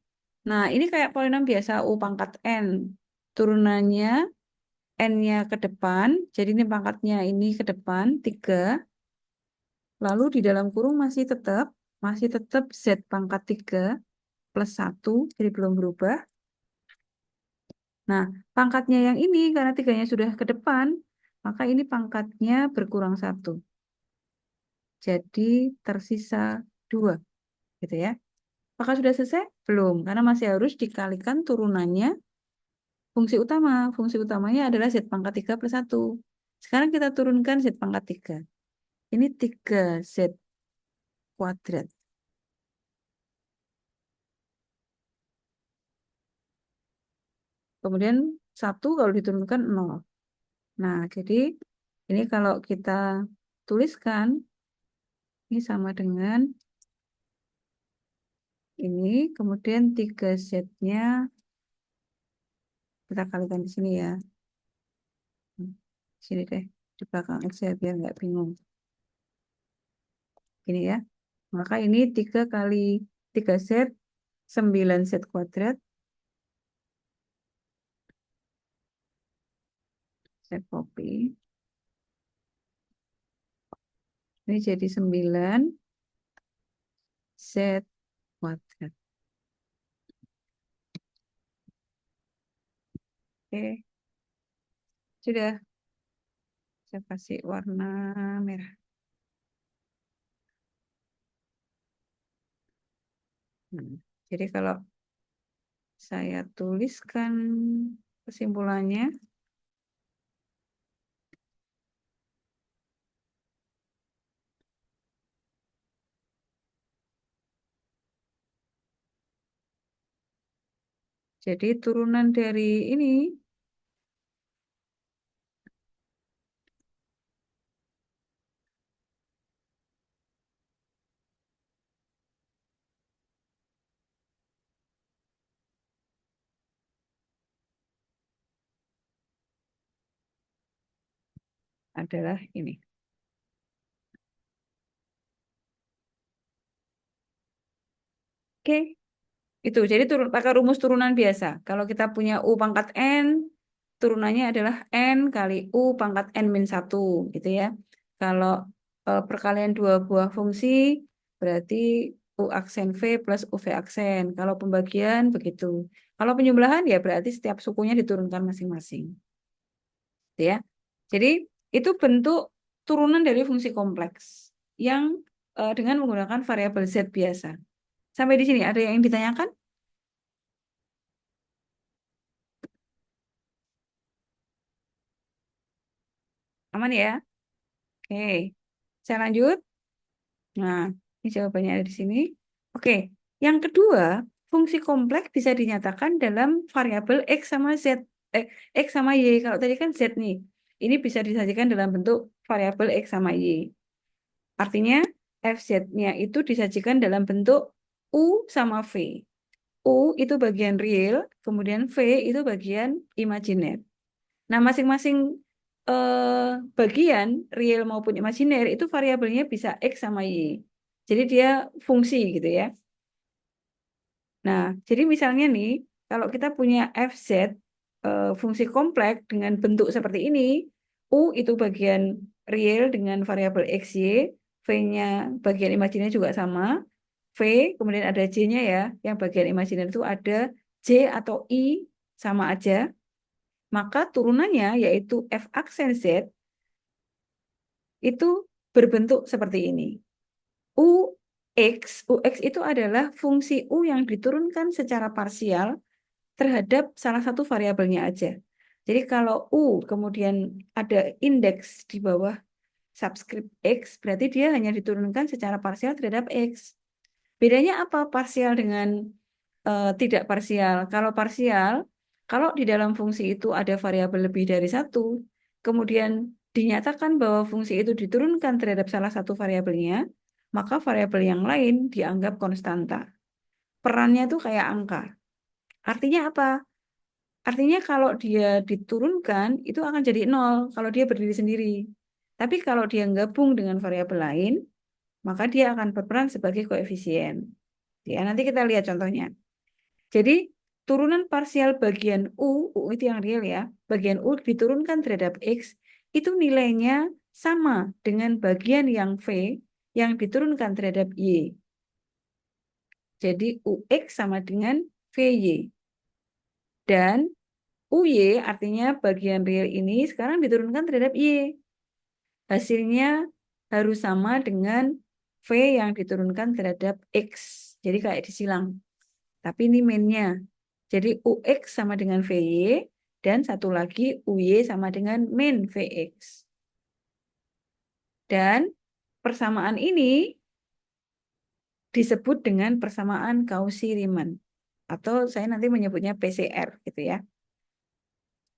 nah ini kayak polinom biasa U pangkat N. Turunannya N-nya ke depan, jadi ini pangkatnya ini ke depan, 3. Lalu di dalam kurung masih tetap Z pangkat 3 plus 1, jadi belum berubah. Nah, pangkatnya yang ini, karena 3-nya sudah ke depan, maka ini pangkatnya berkurang 1. Jadi tersisa 2, gitu ya. Apakah sudah selesai? Belum, karena masih harus dikalikan turunannya fungsi utama. Fungsi utamanya adalah Z pangkat 3 plus 1. Sekarang kita turunkan Z pangkat 3. Ini 3Z kuadrat. Kemudian 1 kalau diturunkan 0. Nah, jadi ini kalau kita tuliskan, ini sama dengan ini. Kemudian 3Z-nya kita kalikan di sini ya. Sini deh, di belakang X ya, biar nggak bingung. Ini ya. Maka ini 3 kali 3Z, 9Z kuadrat. Saya copy. Ini jadi 9Z kuadrat. Oke, sudah. Saya kasih warna merah. Jadi kalau saya tuliskan kesimpulannya, jadi turunan dari ini adalah ini. Oke, itu. Jadi pakai rumus turunan biasa. Kalau kita punya U pangkat N, turunannya adalah N kali U pangkat N min 1, gitu ya. Kalau perkalian dua buah fungsi, berarti U aksen V plus UV aksen. Kalau pembagian, begitu. Kalau penyebelahan, ya berarti setiap sukunya diturunkan masing-masing. Gitu ya. Jadi, itu bentuk turunan dari fungsi kompleks yang dengan menggunakan variabel Z biasa. Sampai di sini, ada yang ditanyakan? Aman ya? Oke, saya lanjut. Nah, ini jawabannya ada di sini. Oke, yang kedua, fungsi kompleks bisa dinyatakan dalam variabel X sama Z. X sama Y. Kalau tadi kan Z nih. Ini bisa disajikan dalam bentuk variabel X sama Y. Artinya, FZ-nya itu disajikan dalam bentuk U sama V. U itu bagian real, kemudian V itu bagian imajiner. Nah, masing-masing bagian real maupun imajiner itu variabelnya bisa X sama Y. Jadi dia fungsi gitu ya. Nah, jadi misalnya nih, kalau kita punya FZ fungsi kompleks dengan bentuk seperti ini, U itu bagian real dengan variabel XY, V-nya bagian imajiner juga sama, V, kemudian ada J-nya ya, yang bagian imajiner itu ada J atau I sama aja, maka turunannya yaitu F aksen Z itu berbentuk seperti ini. UX itu adalah fungsi U yang diturunkan secara parsial terhadap salah satu variabelnya aja. Jadi kalau U kemudian ada indeks di bawah subscript X, berarti dia hanya diturunkan secara parsial terhadap X. Bedanya apa parsial dengan tidak parsial? Kalau parsial, kalau di dalam fungsi itu ada variabel lebih dari satu, kemudian dinyatakan bahwa fungsi itu diturunkan terhadap salah satu variabelnya, maka variabel yang lain dianggap konstanta. Perannya itu kayak angka. Artinya apa? Artinya kalau dia diturunkan, itu akan jadi nol kalau dia berdiri sendiri. Tapi kalau dia gabung dengan variabel lain, maka dia akan berperan sebagai koefisien. Ya, nanti kita lihat contohnya. Jadi, turunan parsial bagian U itu yang real ya, bagian U diturunkan terhadap X, itu nilainya sama dengan bagian yang V yang diturunkan terhadap Y. Jadi, UX sama dengan VY. Dan UY artinya bagian real ini sekarang diturunkan terhadap Y. Hasilnya harus sama dengan V yang diturunkan terhadap X. Jadi kayak disilang. Tapi ini mainnya. Jadi UX sama dengan VY, dan satu lagi UY sama dengan min VX. Dan persamaan ini disebut dengan persamaan Cauchy-Riemann. Atau saya nanti menyebutnya PCR gitu ya.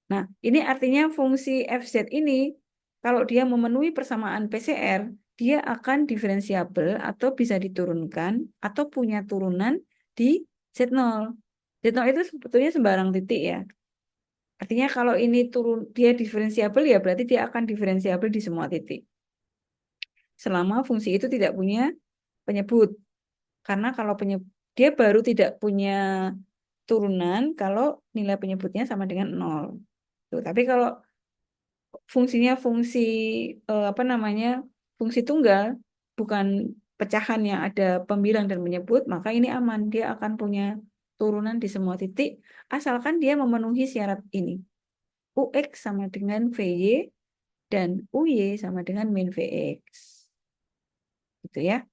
Nah, ini artinya fungsi FZ ini, kalau dia memenuhi persamaan PCR, dia akan diferensiabel atau bisa diturunkan atau punya turunan di Z0. Z0 itu sebetulnya sembarang titik ya. Artinya kalau ini turun dia diferensiabel ya berarti dia akan diferensiabel di semua titik. Selama fungsi itu tidak punya penyebut. Karena kalau dia baru tidak punya turunan kalau nilai penyebutnya sama dengan 0. Tuh, tapi kalau fungsinya fungsi apa namanya? Fungsi tunggal bukan pecahan yang ada pembilang dan menyebut, maka ini aman. Dia akan punya turunan di semua titik asalkan dia memenuhi syarat ini. UX sama dengan VY dan UY sama dengan min VX. Gitu ya.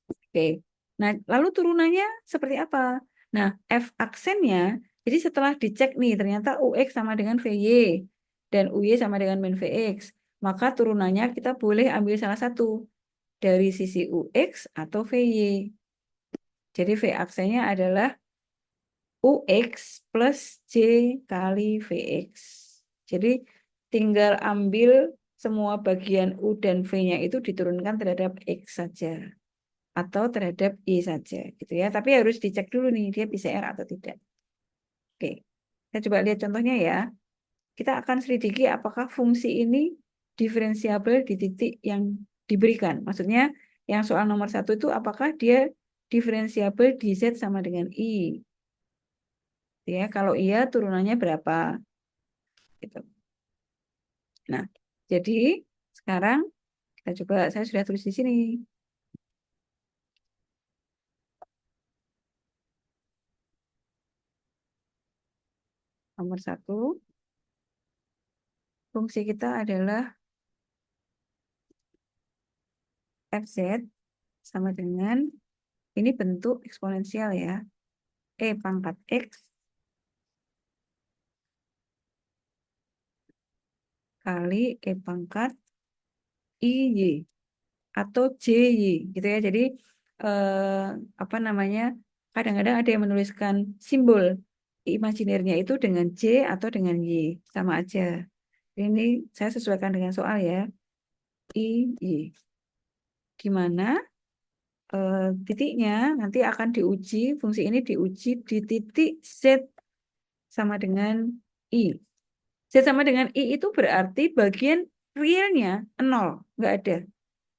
Oke. Nah, lalu turunannya seperti apa? Nah, F aksennya, jadi setelah dicek nih, ternyata UX sama dengan VY dan UY sama dengan min VX. Maka turunannya kita boleh ambil salah satu dari sisi UX atau VY. Jadi V aksennya adalah UX plus J kali VX. Jadi tinggal ambil semua bagian U dan V-nya itu diturunkan terhadap X saja. Atau terhadap Y saja gitu ya. Tapi harus dicek dulu nih dia PCR atau tidak. Oke. Kita coba lihat contohnya ya. Kita akan selidiki apakah fungsi ini diferensiabel di titik yang diberikan. Maksudnya yang soal nomor 1 itu apakah dia diferensiabel di Z sama dengan I. Ya, kalau iya turunannya berapa? Gitu. Nah, jadi sekarang kita coba, saya sudah tulis di sini. Nomor 1, fungsi kita adalah FZ sama dengan, ini bentuk eksponensial ya, E pangkat X kali E pangkat IY atau JY gitu ya. Jadi apa namanya, kadang-kadang ada yang menuliskan simbol imajinernya itu dengan J atau dengan Y, sama aja. Ini saya sesuaikan dengan soal ya, IY. Di mana titiknya nanti akan diuji, fungsi ini diuji di titik Z sama dengan I. Z sama dengan I itu berarti bagian realnya 0, nggak ada.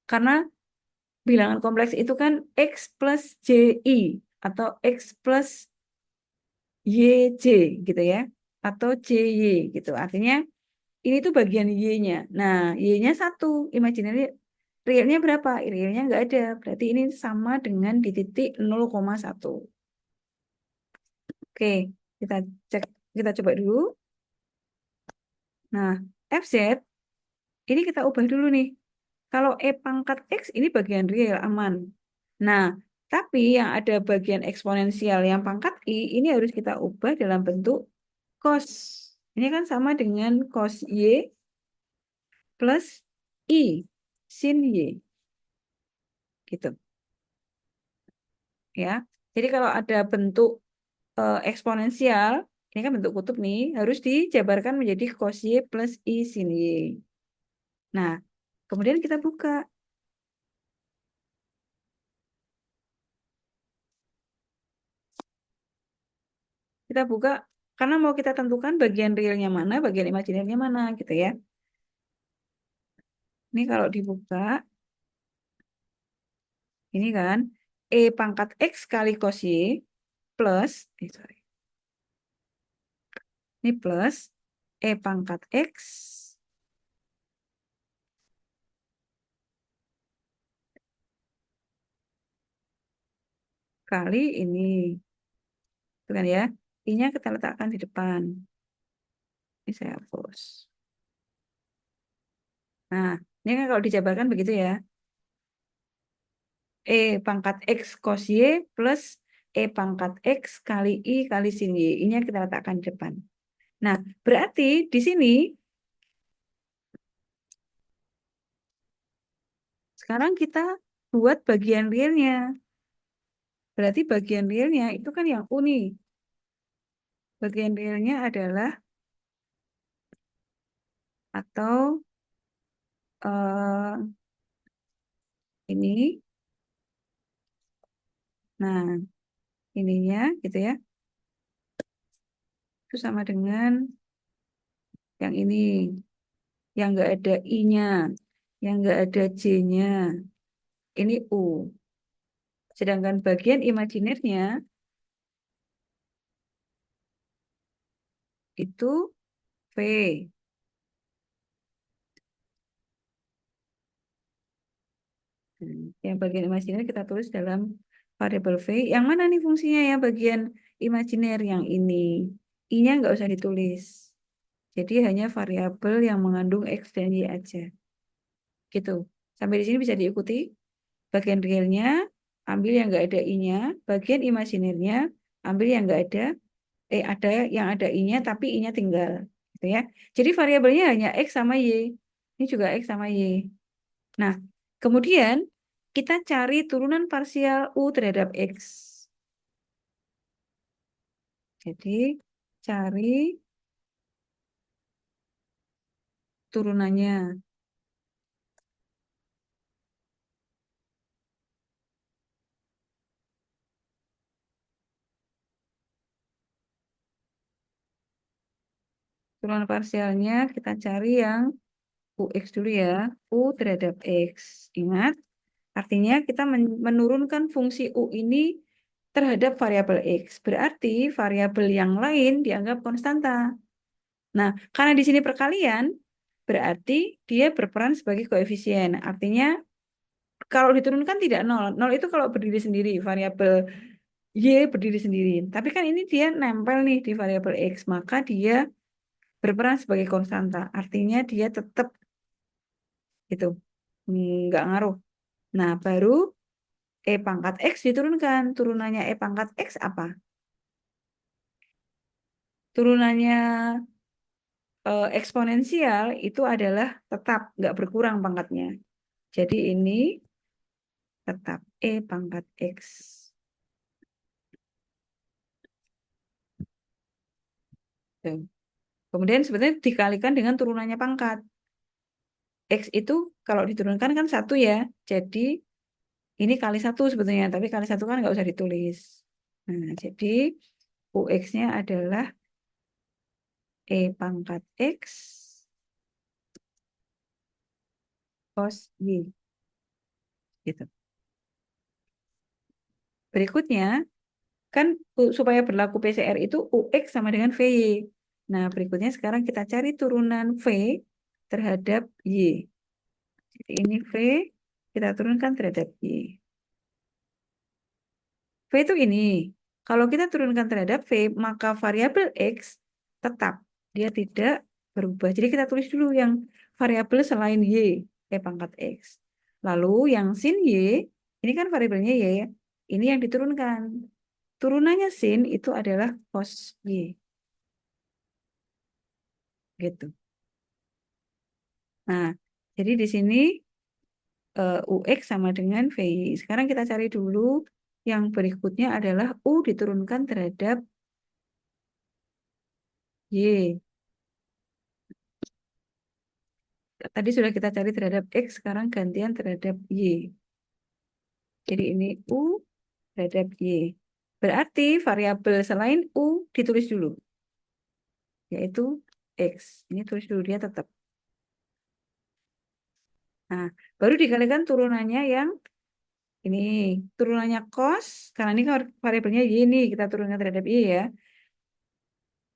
Karena bilangan kompleks itu kan X plus JI atau X plus YJ gitu ya. Atau JY gitu. Artinya ini tuh bagian Y-nya. Nah, Y-nya 1, imaginary realnya berapa? Realnya nggak ada. Berarti ini sama dengan di titik 0,1. Oke, kita cek, kita coba dulu. Nah, FZ ini kita ubah dulu nih. Kalau E pangkat X ini bagian real, aman. Nah, tapi yang ada bagian eksponensial yang pangkat I, ini harus kita ubah dalam bentuk cos. Ini kan sama dengan cos Y plus I, sin Y. Gitu. Ya. Jadi kalau ada bentuk eksponensial, ini kan bentuk kutub nih, harus dijabarkan menjadi cos Y plus I sin Y. Nah, kemudian kita buka. Kita buka karena mau kita tentukan bagian realnya mana, bagian imajinernya mana gitu ya. Ini kalau dibuka, ini kan E pangkat X kali cos Y plus, sorry. Ini plus E pangkat X kali ini. Itu kan ya. I-nya kita letakkan di depan. Ini saya hapus. Nah, ini kan kalau dijabarkan begitu ya. E pangkat X cos Y plus E pangkat X kali I kali sin Y. Ini yang kita letakkan di depan. Nah, berarti di sini sekarang kita buat bagian realnya. Berarti bagian realnya itu kan yang uni. Bagian realnya adalah atau ini. Nah, ininya gitu ya. Itu sama dengan yang ini. Yang enggak ada I-nya. Yang enggak ada J-nya. Ini U. Sedangkan bagian imajinernya itu V. Yang bagian imajiner kita tulis dalam variabel V. Yang mana nih fungsinya ya bagian imajiner yang ini. I-nya nggak usah ditulis. Jadi hanya variabel yang mengandung X dan Y aja. Gitu. Sampai di sini bisa diikuti. Bagian realnya, ambil yang nggak ada I-nya. Bagian imajinernya, ambil yang nggak ada, ada yang ada I-nya, tapi I-nya tinggal. Gitu ya. Jadi variabelnya hanya X sama Y. Ini juga X sama Y. Nah, kemudian kita cari turunan parsial U terhadap X. Jadi, cari turunannya. Turunan parsialnya kita cari yang UX dulu ya. U terhadap X. Ingat, artinya kita menurunkan fungsi U ini terhadap variabel X. Berarti variabel yang lain dianggap konstanta. Nah, karena di sini perkalian, berarti dia berperan sebagai koefisien. Artinya kalau diturunkan tidak nol. Nol itu kalau berdiri sendiri, variabel Y berdiri sendiri. Tapi kan ini dia nempel nih di variabel X, maka dia berperan sebagai konstanta. Artinya dia tetap itu nggak ngaruh. Nah, baru E pangkat X diturunkan. Turunannya E pangkat X apa? Turunannya eksponensial itu adalah tetap, nggak berkurang pangkatnya. Jadi ini tetap E pangkat X. Tuh. Kemudian sebenarnya dikalikan dengan turunannya pangkat. X itu kalau diturunkan kan satu ya. Jadi ini kali satu sebetulnya, tapi kali satu kan nggak usah ditulis. Nah, jadi UX-nya adalah E pangkat X cos Y. Gitu. Berikutnya, kan supaya berlaku PCR itu UX sama dengan VY. Nah, berikutnya sekarang kita cari turunan V terhadap Y. Jadi ini V, kita turunkan terhadap Y. V itu ini. Kalau kita turunkan terhadap V, maka variabel X tetap. Dia tidak berubah. Jadi kita tulis dulu yang variabel selain Y, E pangkat X. Lalu yang sin Y, ini kan variabelnya Y ya. Ini yang diturunkan. Turunannya sin itu adalah cos Y. Gitu. Nah, jadi di sini UX sama dengan VY. Sekarang kita cari dulu yang berikutnya adalah U diturunkan terhadap Y. Tadi sudah kita cari terhadap X, sekarang gantian terhadap Y. Jadi ini U terhadap Y. Berarti variabel selain U ditulis dulu, yaitu X. Ini tulis dulu, dia tetap. Nah, baru dikalikan turunannya yang ini. Turunannya cos, karena ini variabelnya Y nih, kita turunkan terhadap Y ya.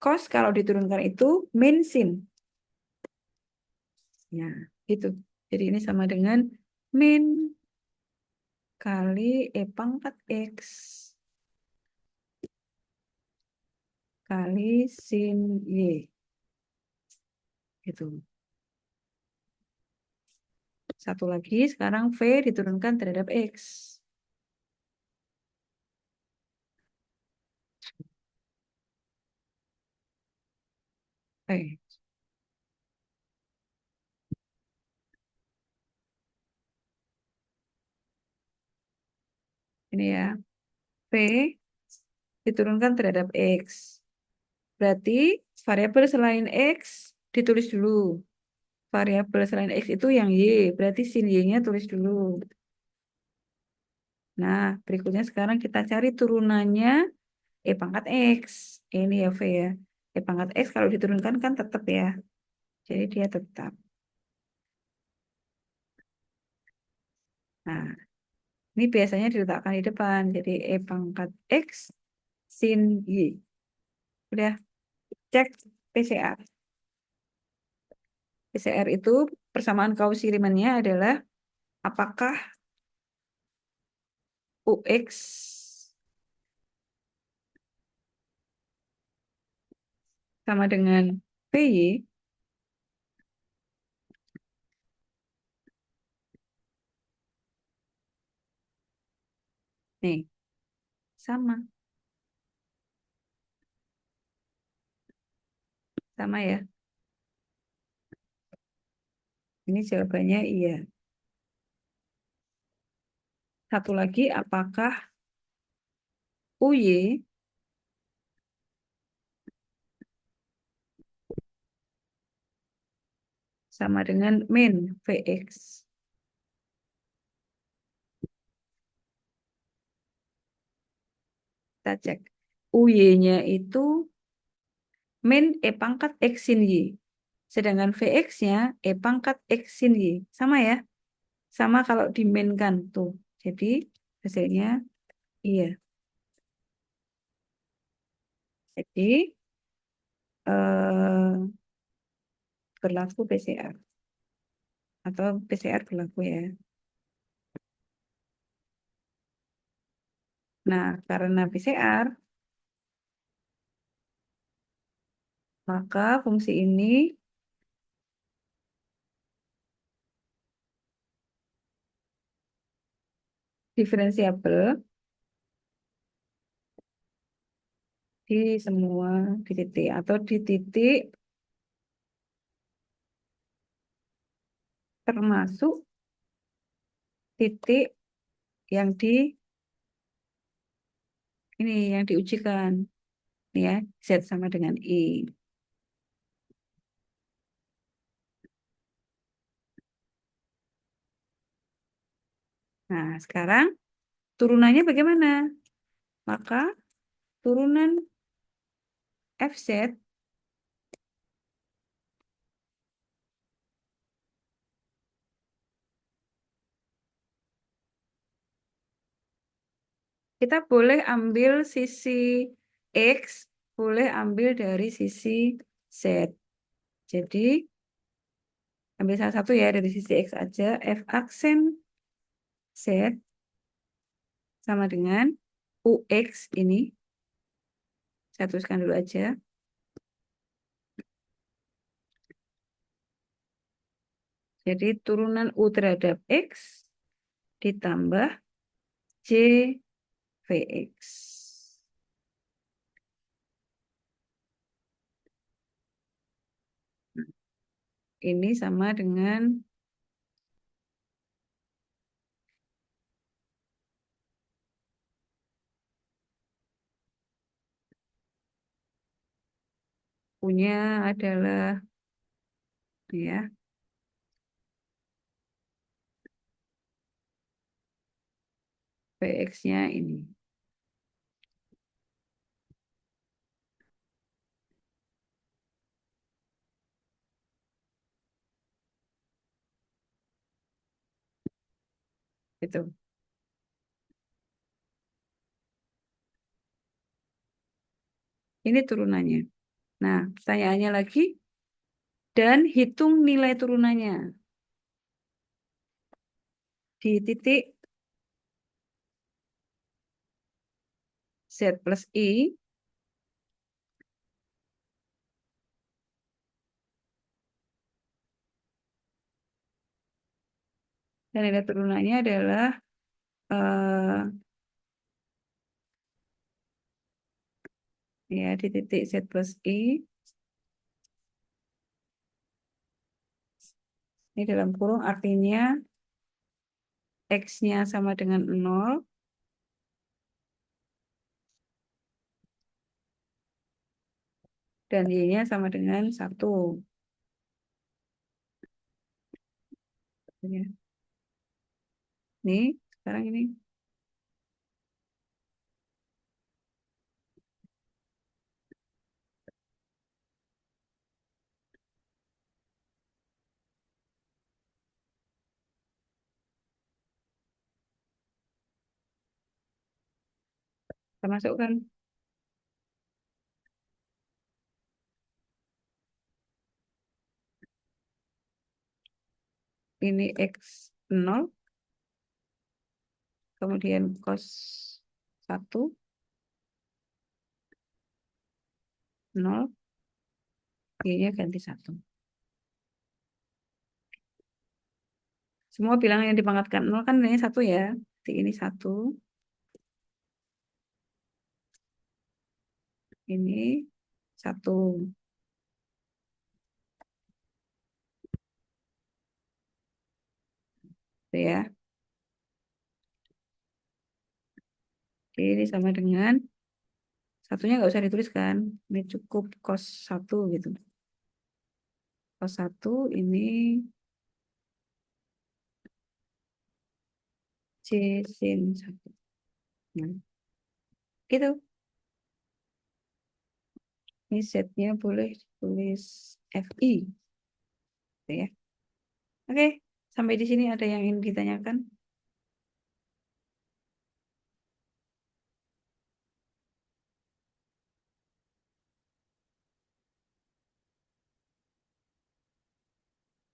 Cos kalau diturunkan itu min sin. Ya, gitu. Jadi ini sama dengan min kali E pangkat X kali sin Y. Gitu. Satu lagi, sekarang V diturunkan terhadap X. Eh, ini ya. V diturunkan terhadap X. Berarti variabel selain X ditulis dulu. Variabel selain X itu yang Y. Berarti sin Y-nya tulis dulu. Nah, berikutnya sekarang kita cari turunannya E pangkat X. Ini ya V ya. E pangkat X kalau diturunkan kan tetap ya. Jadi dia tetap. Nah, ini biasanya diletakkan di depan. Jadi E pangkat X sin Y. Udah cek PCR. PCR itu persamaan Cauchy-Riemann-nya adalah apakah UX sama dengan PY. Nih, sama. Sama ya. Ini jawabannya iya. Satu lagi, apakah UY sama dengan min VX? Kita cek. UY-nya itu min E pangkat X sin Y. Sedangkan VX-nya E pangkat X sin Y. Sama ya? Sama kalau diminkan tuh. Jadi hasilnya iya. Jadi eh, berlaku PCR. Atau PCR berlaku ya. Nah, karena PCR, maka fungsi ini diferensiabel di semua di titik atau di titik termasuk titik yang di ini yang diujikan. Ini ya, Z sama dengan I. Nah, sekarang turunannya bagaimana? Maka turunan FZ kita boleh ambil sisi X, boleh ambil dari sisi Z. Jadi ambil salah satu ya dari sisi X aja. F aksen Z sama dengan UX ini. Saya tuliskan dulu aja. Jadi turunan U terhadap X ditambah JVX. Ini sama dengan punya adalah ya VX-nya ini. Itu. Ini turunannya. Nah, pertanyaannya lagi, dan hitung nilai turunannya. Di titik Z plus I, dan nilai turunannya adalah ya di titik Z plus I, ini dalam kurung artinya X-nya sama dengan 0, dan Y-nya sama dengan 1. Ya. Nih, sekarang ini kita masukkan ini X0, kemudian cos 1, 0, Y-nya ganti 1. Semua bilangan yang dipangkatkan 0 kan nilainya 1 ya. Jadi ini 1. Ini 1. Gitu ya. Oke, ini sama dengan satunya nggak usah dituliskan. Ini cukup cos 1 gitu. Cos 1 ini C sin 1. Nah, gitu. Ini Z-nya boleh tulis FI. Gitu ya. Oke, sampai di sini ada yang ingin ditanyakan?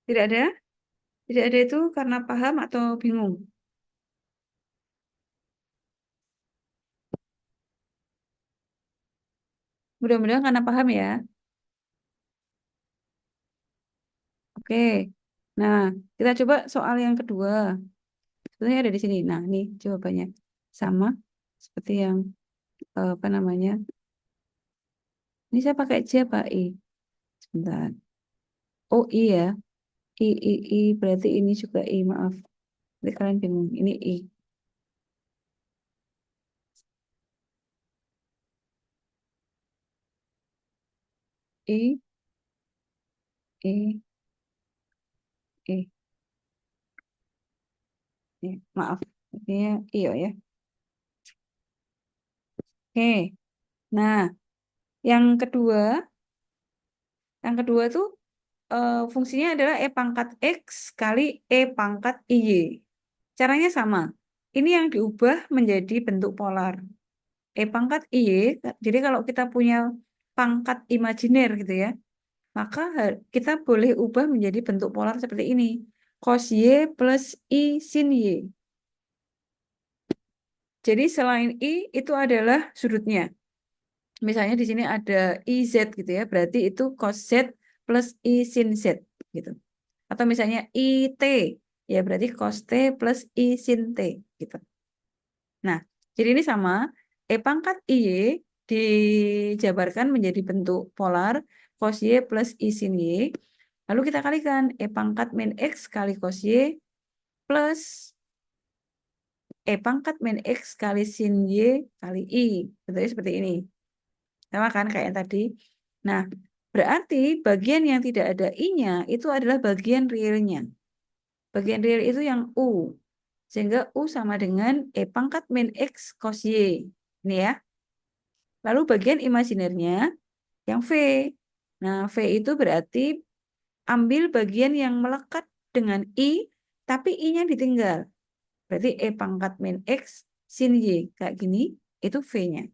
Tidak ada? Tidak ada itu karena paham atau bingung? Mudah-mudahan karena paham ya. Oke. Nah, kita coba soal yang kedua. Sebenarnya ada di sini. Nah, ini jawabannya. Sama seperti yang apa namanya? Ini saya pakai J apa I? Sebentar. Oh, I ya. I. Berarti ini juga I, maaf. Nanti kalian bingung. Ini I. I, I, I. Maaf. Ini I ya. Oke. Nah, yang kedua, tuh fungsinya adalah E pangkat X kali E pangkat IY. Caranya sama. Ini yang diubah menjadi bentuk polar. E pangkat IY, jadi kalau kita punya pangkat imajiner gitu ya, maka kita boleh ubah menjadi bentuk polar seperti ini. Cos Y plus I sin Y. Jadi selain I itu adalah sudutnya. Misalnya di sini ada IZ gitu ya, berarti itu cos Z plus I sin Z gitu. Atau misalnya IT, ya berarti cos T plus I sin T gitu. Nah, jadi ini sama, E pangkat IY dijabarkan menjadi bentuk polar cos Y plus I sin Y. Lalu kita kalikan E pangkat min X kali cos Y plus E pangkat min X kali sin Y kali I. Bentuknya seperti ini. Sama kan kayak yang tadi. Nah, berarti bagian yang tidak ada I-nya itu adalah bagian realnya. Bagian real itu yang U. Sehingga U sama dengan E pangkat min X cos Y. Ini ya. Lalu bagian imajinernya yang V. Nah, V itu berarti ambil bagian yang melekat dengan I, tapi I-nya ditinggal. Berarti E pangkat min X sin Y. Kayak gini, itu V-nya.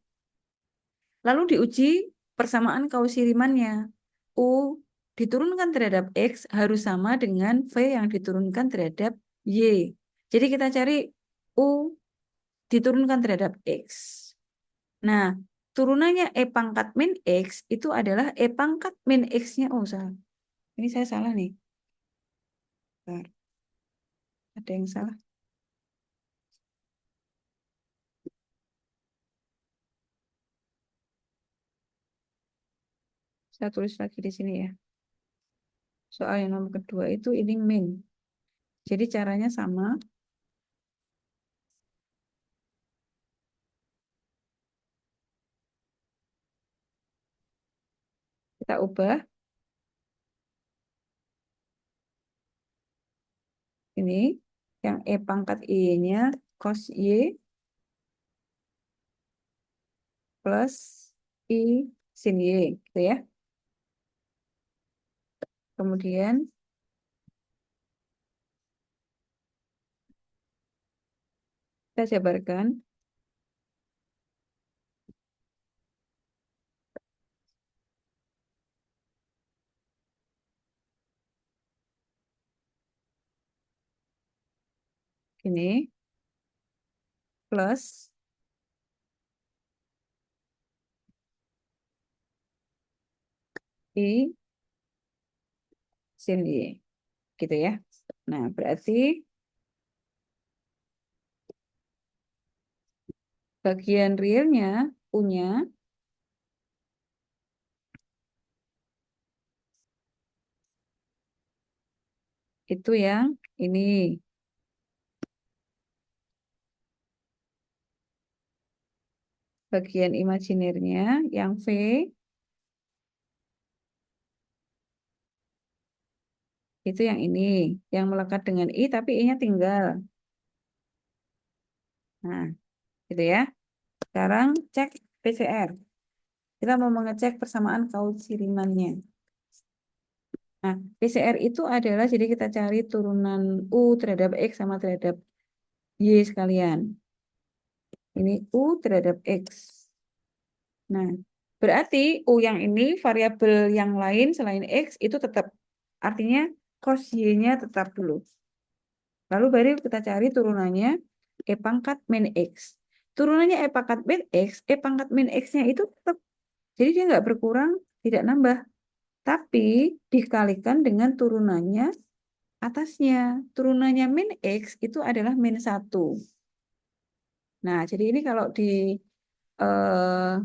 Lalu diuji persamaan kausirimannya. U diturunkan terhadap X harus sama dengan V yang diturunkan terhadap Y. Jadi kita cari U diturunkan terhadap X. Nah, turunannya E pangkat min X itu adalah E pangkat min X-nya. Oh, salah. Ini saya salah nih. Bentar. Ada yang salah. Saya tulis lagi di sini ya. Soal yang nomor kedua itu ini min. Jadi caranya sama. Kita ubah. Ini yang E pangkat Y-nya cos Y plus I sin Y. Gitu ya. Kemudian kita jabarkan. Ini plus I sin Y. Gitu ya. Nah, berarti bagian realnya punya itu yang ini. Bagian imajinernya yang V itu yang ini. Yang melekat dengan I tapi I-nya tinggal. Nah, gitu ya. Sekarang cek PCR. Kita mau mengecek persamaan kaucirimannya. Nah, PCR itu adalah jadi kita cari turunan U terhadap X sama terhadap Y sekalian. Ini U terhadap X. Nah, berarti U yang ini variabel yang lain selain X itu tetap. Artinya cos Y-nya tetap dulu. Lalu baru kita cari turunannya E pangkat min X. Turunannya E pangkat min X, E pangkat min X-nya itu tetap. Jadi dia nggak berkurang, tidak nambah. Tapi dikalikan dengan turunannya atasnya. Turunannya min X itu adalah min 1. Nah, jadi ini kalau di eh,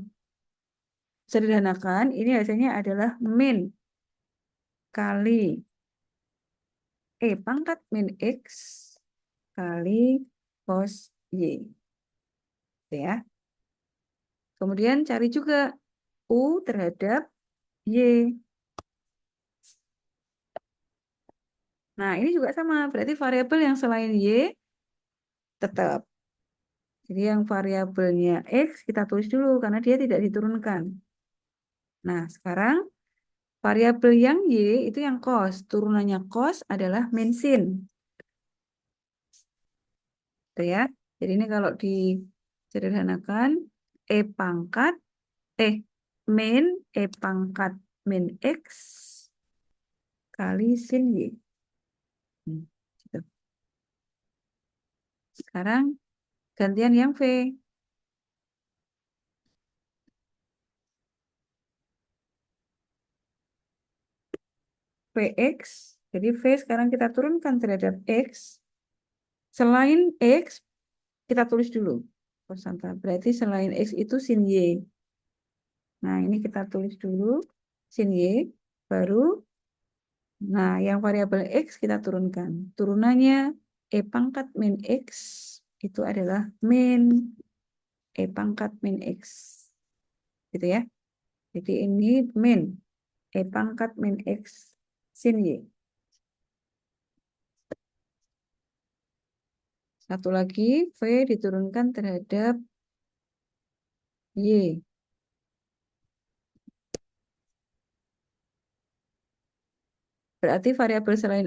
sederhanakan, ini hasilnya adalah min kali E pangkat min X kali cos Y. Gitu ya. Kemudian cari juga U terhadap Y. Nah, ini juga sama. Berarti variabel yang selain Y tetap. Jadi yang variabelnya X kita tulis dulu karena dia tidak diturunkan. Nah, sekarang variabel yang Y itu yang cos. Turunannya cos adalah min sin. Gitu ya. Jadi ini kalau disederhanakan, E pangkat, eh, min E pangkat min X kali sin Y. Gitu. Sekarang gantian yang V. Vx. Jadi V sekarang kita turunkan terhadap X. Selain X, kita tulis dulu. Konstan. Berarti selain X itu sin Y. Nah, ini kita tulis dulu. Sin Y. Baru, nah yang variabel X kita turunkan. Turunannya E pangkat min X itu adalah min E pangkat min X. Gitu ya. Jadi ini min E pangkat min X sin Y. Satu lagi, V diturunkan terhadap Y. Berarti variabel selain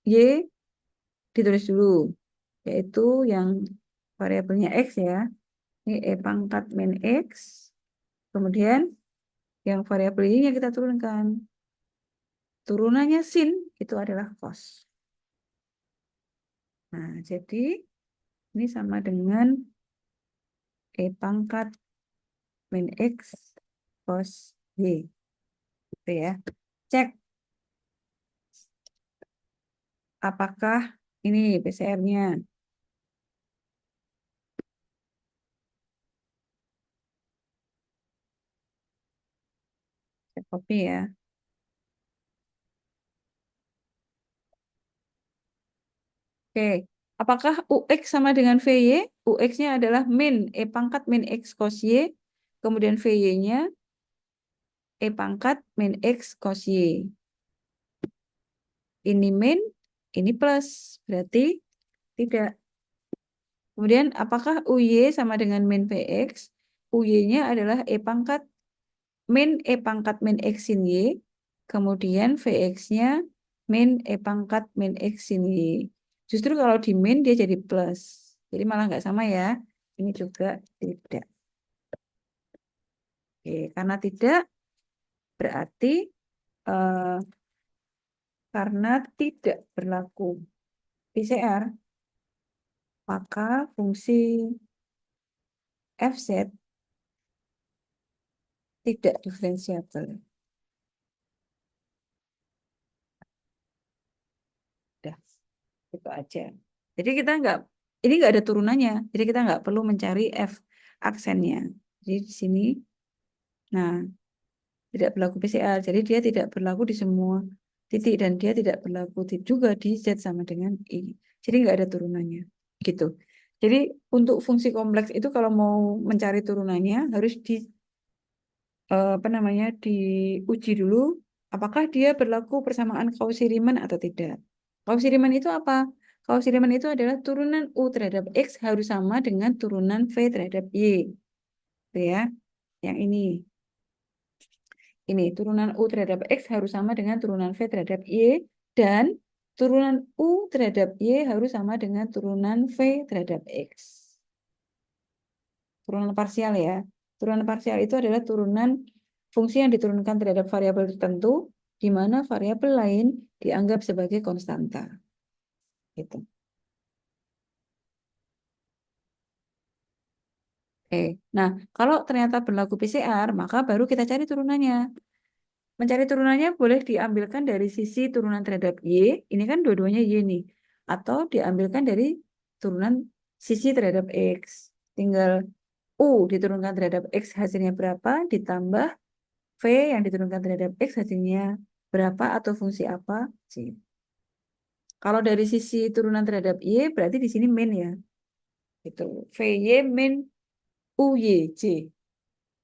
Y ditulis dulu. Yaitu yang variabelnya X ya. Ini E pangkat min X. Kemudian yang variabel Y-nya kita turunkan. Turunannya sin itu adalah cos. Nah, jadi ini sama dengan E pangkat min X cos Y. Gitu ya. Cek apakah ini PCR-nya. Cek copy ya. Oke. Apakah UX sama dengan VY? UX-nya adalah min E pangkat min X cos Y. Kemudian VY-nya E pangkat min X cos Y. Ini min, ini plus. Berarti tidak. Kemudian apakah UY sama dengan min VX? UY-nya adalah E pangkat min E pangkat min X sin Y. Kemudian VX-nya min E pangkat min X sin Y. Justru kalau di min dia jadi plus. Jadi malah nggak sama ya. Ini juga tidak. Oke, karena tidak berarti eh, karena tidak berlaku PCR, maka fungsi fz tidak diferensiabel. Itu aja. Jadi kita ini nggak ada turunannya. Jadi kita nggak perlu mencari F aksennya. Jadi di sini, nah tidak berlaku PCR. Jadi dia tidak berlaku di semua titik dan dia tidak berlaku juga di Z sama dengan I. Jadi nggak ada turunannya. Gitu. Jadi untuk fungsi kompleks itu kalau mau mencari turunannya harus apa namanya diuji dulu apakah dia berlaku persamaan Cauchy-Riemann atau tidak. Cauchy-Riemann itu apa? Cauchy-Riemann itu adalah turunan U terhadap X harus sama dengan turunan V terhadap Y. Itu ya. Yang ini. Ini turunan U terhadap X harus sama dengan turunan V terhadap Y dan turunan U terhadap Y harus sama dengan turunan V terhadap X. Turunan parsial ya. Turunan parsial itu adalah turunan fungsi yang diturunkan terhadap variabel tertentu, di mana variabel lain dianggap sebagai konstanta. Gitu. Oke. Nah, kalau ternyata berlaku PCR, maka baru kita cari turunannya. Mencari turunannya boleh diambilkan dari sisi turunan terhadap Y, ini kan dua-duanya Y nih. Atau diambilkan dari turunan sisi terhadap X. Tinggal U diturunkan terhadap X hasilnya berapa, ditambah V yang diturunkan terhadap X hasilnya berapa atau fungsi apa sih. Kalau dari sisi turunan terhadap Y berarti di sini min ya. Gitu. VY min UYJ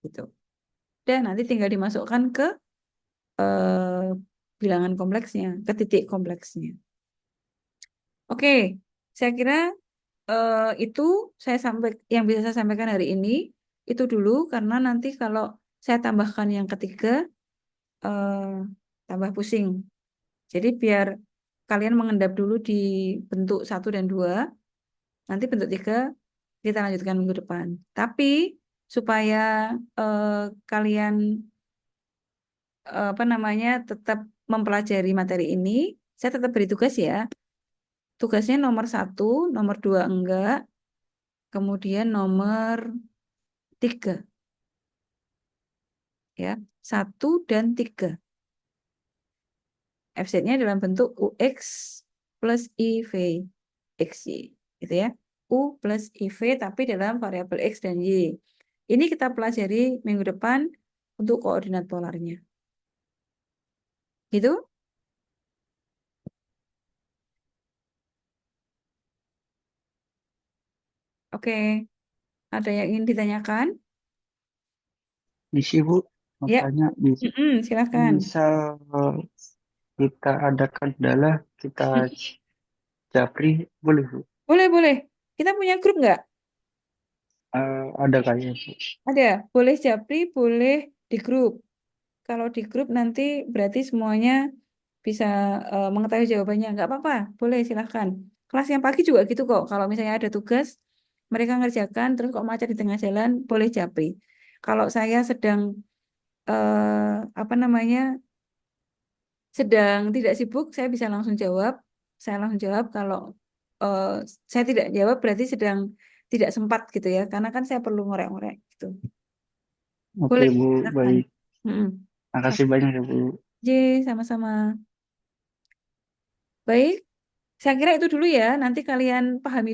gitu. Dan nanti tinggal dimasukkan ke eh, bilangan kompleksnya, ke titik kompleksnya. Oke, saya kira itu yang bisa saya sampaikan hari ini itu dulu karena nanti kalau saya tambahkan yang ketiga eh, tambah pusing. Jadi biar kalian mengendap dulu di bentuk 1 dan 2, nanti bentuk 3 kita lanjutkan minggu depan. Tapi supaya eh, kalian apa namanya tetap mempelajari materi ini, saya tetap beri tugas ya. Tugasnya nomor 1, nomor 2 enggak, kemudian nomor 3 ya, 1 dan 3. FZ-nya dalam bentuk UX plus IV XY, gitu ya. U plus IV tapi dalam variabel X dan Y. Ini kita pelajari minggu depan untuk koordinat polarnya. Gitu? Oke. Ada yang ingin ditanyakan? Isi Bu, mau Ya. tanya, Silakan. misal kita ada kendala, kita japri, boleh Bu? Boleh, boleh. Kita punya grup nggak? Ada kayaknya Bu. Ada. Boleh japri, boleh di grup. Kalau di grup nanti berarti semuanya bisa mengetahui jawabannya. Nggak apa-apa, boleh silahkan. Kelas yang pagi juga gitu kok. Kalau misalnya ada tugas, mereka ngerjakan, terus kok macet di tengah jalan, boleh japri. Kalau saya sedang, apa namanya, sedang tidak sibuk, saya bisa langsung jawab. Saya langsung jawab. Kalau eh, saya tidak jawab, berarti sedang tidak sempat gitu ya. Karena kan saya perlu ngorek-ngorek gitu. Oke Boleh, Bu, silahkan. baik. Mm-mm. Makasih banyak ya Bu. J, sama-sama. Baik, saya kira itu dulu ya. Nanti kalian pahami